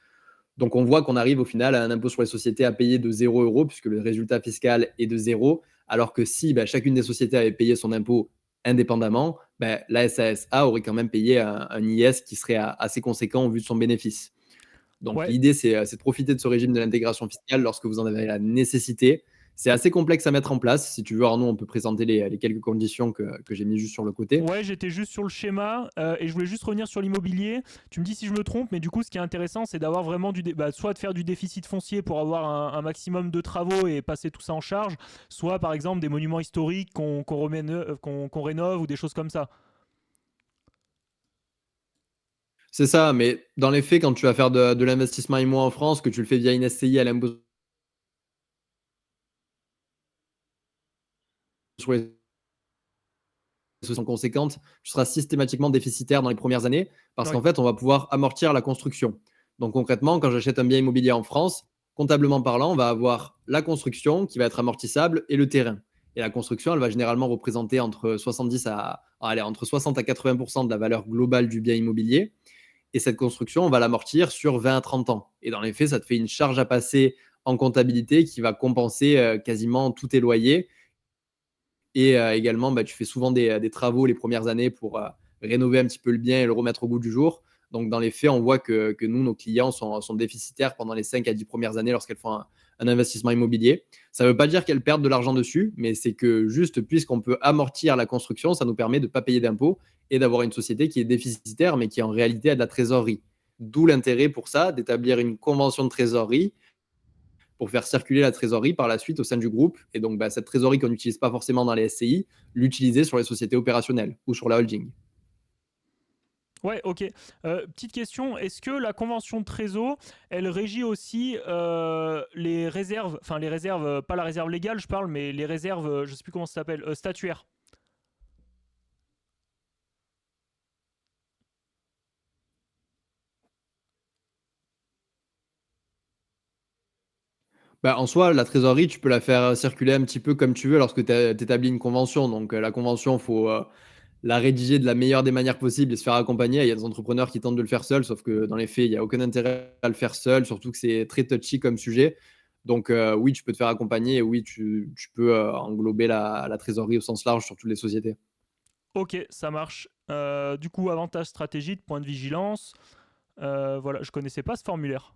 B: Donc, on voit qu'on arrive au final à un impôt sur les sociétés à payer de 0 euros puisque le résultat fiscal est de 0. Alors que si chacune des sociétés avait payé son impôt indépendamment, la SASA aurait quand même payé un IS qui serait assez conséquent au vu de son bénéfice. Donc,
A: Ouais,
B: l'idée, c'est de profiter de ce régime de l'intégration fiscale lorsque vous en avez la nécessité. C'est assez complexe à mettre en place. Si tu veux, Arnaud, on peut présenter les quelques conditions que j'ai mis juste sur le côté.
A: ouais, j'étais juste sur le schéma et je voulais juste revenir sur l'immobilier. Tu me dis si je me trompe, mais du coup, ce qui est intéressant, c'est d'avoir vraiment soit de faire du déficit foncier pour avoir un maximum de travaux et passer tout ça en charge, soit par exemple des monuments historiques qu'on rénove ou des choses comme ça.
B: C'est ça, mais dans les faits, quand tu vas faire de l'investissement IMO en France, que tu le fais via une SCI à l'impôt sur les sont conséquentes, tu seras systématiquement déficitaire dans les premières années parce
A: Oui.
B: qu'en fait, on va pouvoir amortir la construction. Donc concrètement, quand j'achète un bien immobilier en France, comptablement parlant, on va avoir la construction qui va être amortissable et le terrain. Et la construction, elle va généralement représenter entre 60 à 80% de la valeur globale du bien immobilier. Et cette construction, on va l'amortir sur 20 à 30 ans. Et dans les faits, ça te fait une charge à passer en comptabilité qui va compenser quasiment tous tes loyers. Et également, tu fais souvent des travaux les premières années pour rénover un petit peu le bien et le remettre au goût du jour. Donc, dans les faits, on voit que nous, nos clients sont déficitaires pendant les 5 à 10 premières années lorsqu'elles font un investissement immobilier. Ça ne veut pas dire qu'elles perdent de l'argent dessus, mais c'est que juste puisqu'on peut amortir la construction, ça nous permet de ne pas payer d'impôts et d'avoir une société qui est déficitaire, mais qui en réalité a de la trésorerie. D'où l'intérêt pour ça d'établir une convention de trésorerie pour faire circuler la trésorerie par la suite au sein du groupe. Et donc, cette trésorerie qu'on n'utilise pas forcément dans les SCI, l'utiliser sur les sociétés opérationnelles ou sur la holding.
A: Ouais, ok. Petite question, est-ce que la convention de Trésor, elle régit aussi les réserves, enfin les réserves, pas la réserve légale, je parle, mais les réserves, je sais plus comment ça s'appelle, statuaires.
B: En soi, la trésorerie, tu peux la faire circuler un petit peu comme tu veux lorsque tu établis une convention. Donc, la convention, il faut la rédiger de la meilleure des manières possibles et se faire accompagner. Il y a des entrepreneurs qui tentent de le faire seuls, sauf que dans les faits, il n'y a aucun intérêt à le faire seul, surtout que c'est très touchy comme sujet. Donc, oui, tu peux te faire accompagner et oui, tu peux englober la trésorerie au sens large sur toutes les sociétés.
A: Ok, ça marche. Du coup, avantage stratégique, point de vigilance. Voilà, je connaissais pas ce formulaire.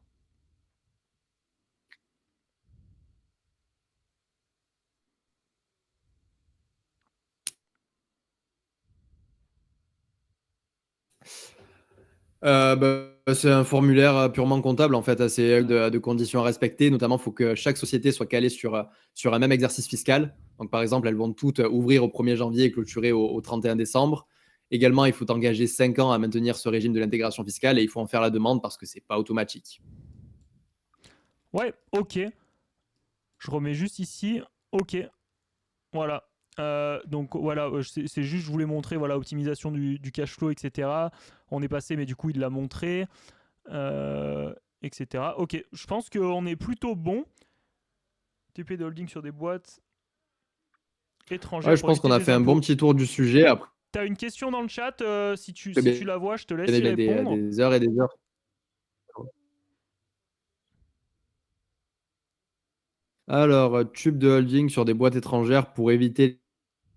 B: C'est un formulaire purement comptable, en fait, assez de conditions à respecter. Notamment, il faut que chaque société soit calée sur un même exercice fiscal. Donc, par exemple, elles vont toutes ouvrir au 1er janvier et clôturer au 31 décembre. Également, il faut engager 5 ans à maintenir ce régime de l'intégration fiscale et il faut en faire la demande parce que ce n'est pas automatique.
A: Ouais, ok. Je remets juste ici. Ok, voilà. Donc voilà, c'est juste, je voulais montrer, voilà, optimisation du cash flow, etc. On est passé, mais du coup, il l'a montré, etc. Ok, je pense qu'on est plutôt bon. TP de holding sur des boîtes
B: Ouais,
A: étrangères
B: je
A: pour
B: pense qu'on
A: éviter
B: a
A: les
B: fait un bon
A: impôts.
B: petit tour du sujet. Après,
A: T'as une question dans le chat, si
B: bien
A: tu la vois, je te laisse y
B: évidemment,
A: répondre.
B: des heures et des heures. Alors, tube de holding sur des boîtes étrangères pour éviter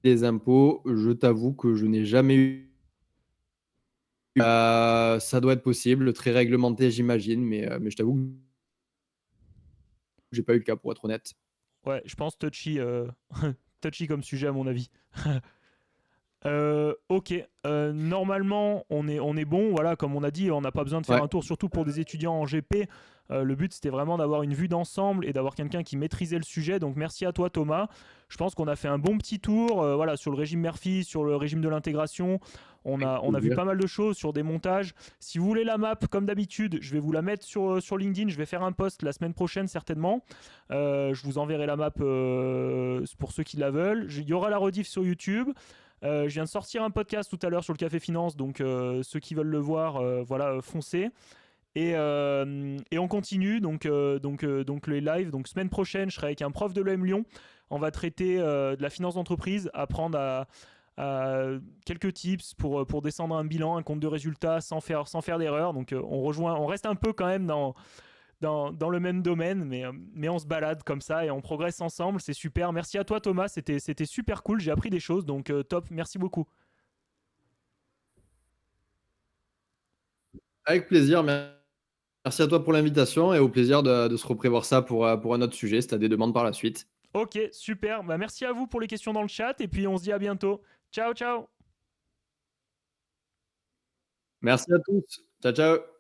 B: les impôts, je t'avoue que je n'ai jamais eu. Ça doit être possible, très réglementé, j'imagine, mais je t'avoue que j'ai pas eu le cas, pour être honnête.
A: Ouais, je pense touchy, touchy comme sujet à mon avis. Ok. Normalement, on est bon. Voilà, comme on a dit, on n'a pas besoin de faire
B: Ouais.
A: un tour, surtout pour des étudiants en GP. Le but, c'était vraiment d'avoir une vue d'ensemble et d'avoir quelqu'un qui maîtrisait le sujet. Donc, merci à toi, Thomas. Je pense qu'on a fait un bon petit tour, voilà, sur le régime Murphy, sur le régime de l'intégration.
B: Avec
A: On a vu
B: plaisir.
A: pas mal de choses sur des montages. Si vous voulez la map, comme d'habitude, je vais vous la mettre sur LinkedIn. Je vais faire un post la semaine prochaine, certainement. Je vous enverrai la map pour ceux qui la veulent. Il y aura la rediff sur YouTube. Je viens de sortir un podcast tout à l'heure sur le Café Finance, donc ceux qui veulent le voir, voilà, foncez. Et on continue, donc les lives. Donc semaine prochaine, je serai avec un prof de l'EM Lyon. On va traiter de la finance d'entreprise, apprendre à quelques tips pour descendre un bilan, un compte de résultats sans faire d'erreur. Donc on reste un peu quand même dans le même domaine, mais on se balade comme ça et on progresse ensemble. C'est super. Merci à toi, Thomas. C'était super cool. J'ai appris des choses, donc top. Merci beaucoup.
B: Avec plaisir. Merci à toi pour l'invitation et au plaisir de se reprévoir ça pour un autre sujet si tu as des demandes par la suite.
A: Ok, super. Bah, merci à vous pour les questions dans le chat et puis on se dit à bientôt. Ciao, ciao.
B: Merci à tous. Ciao, ciao.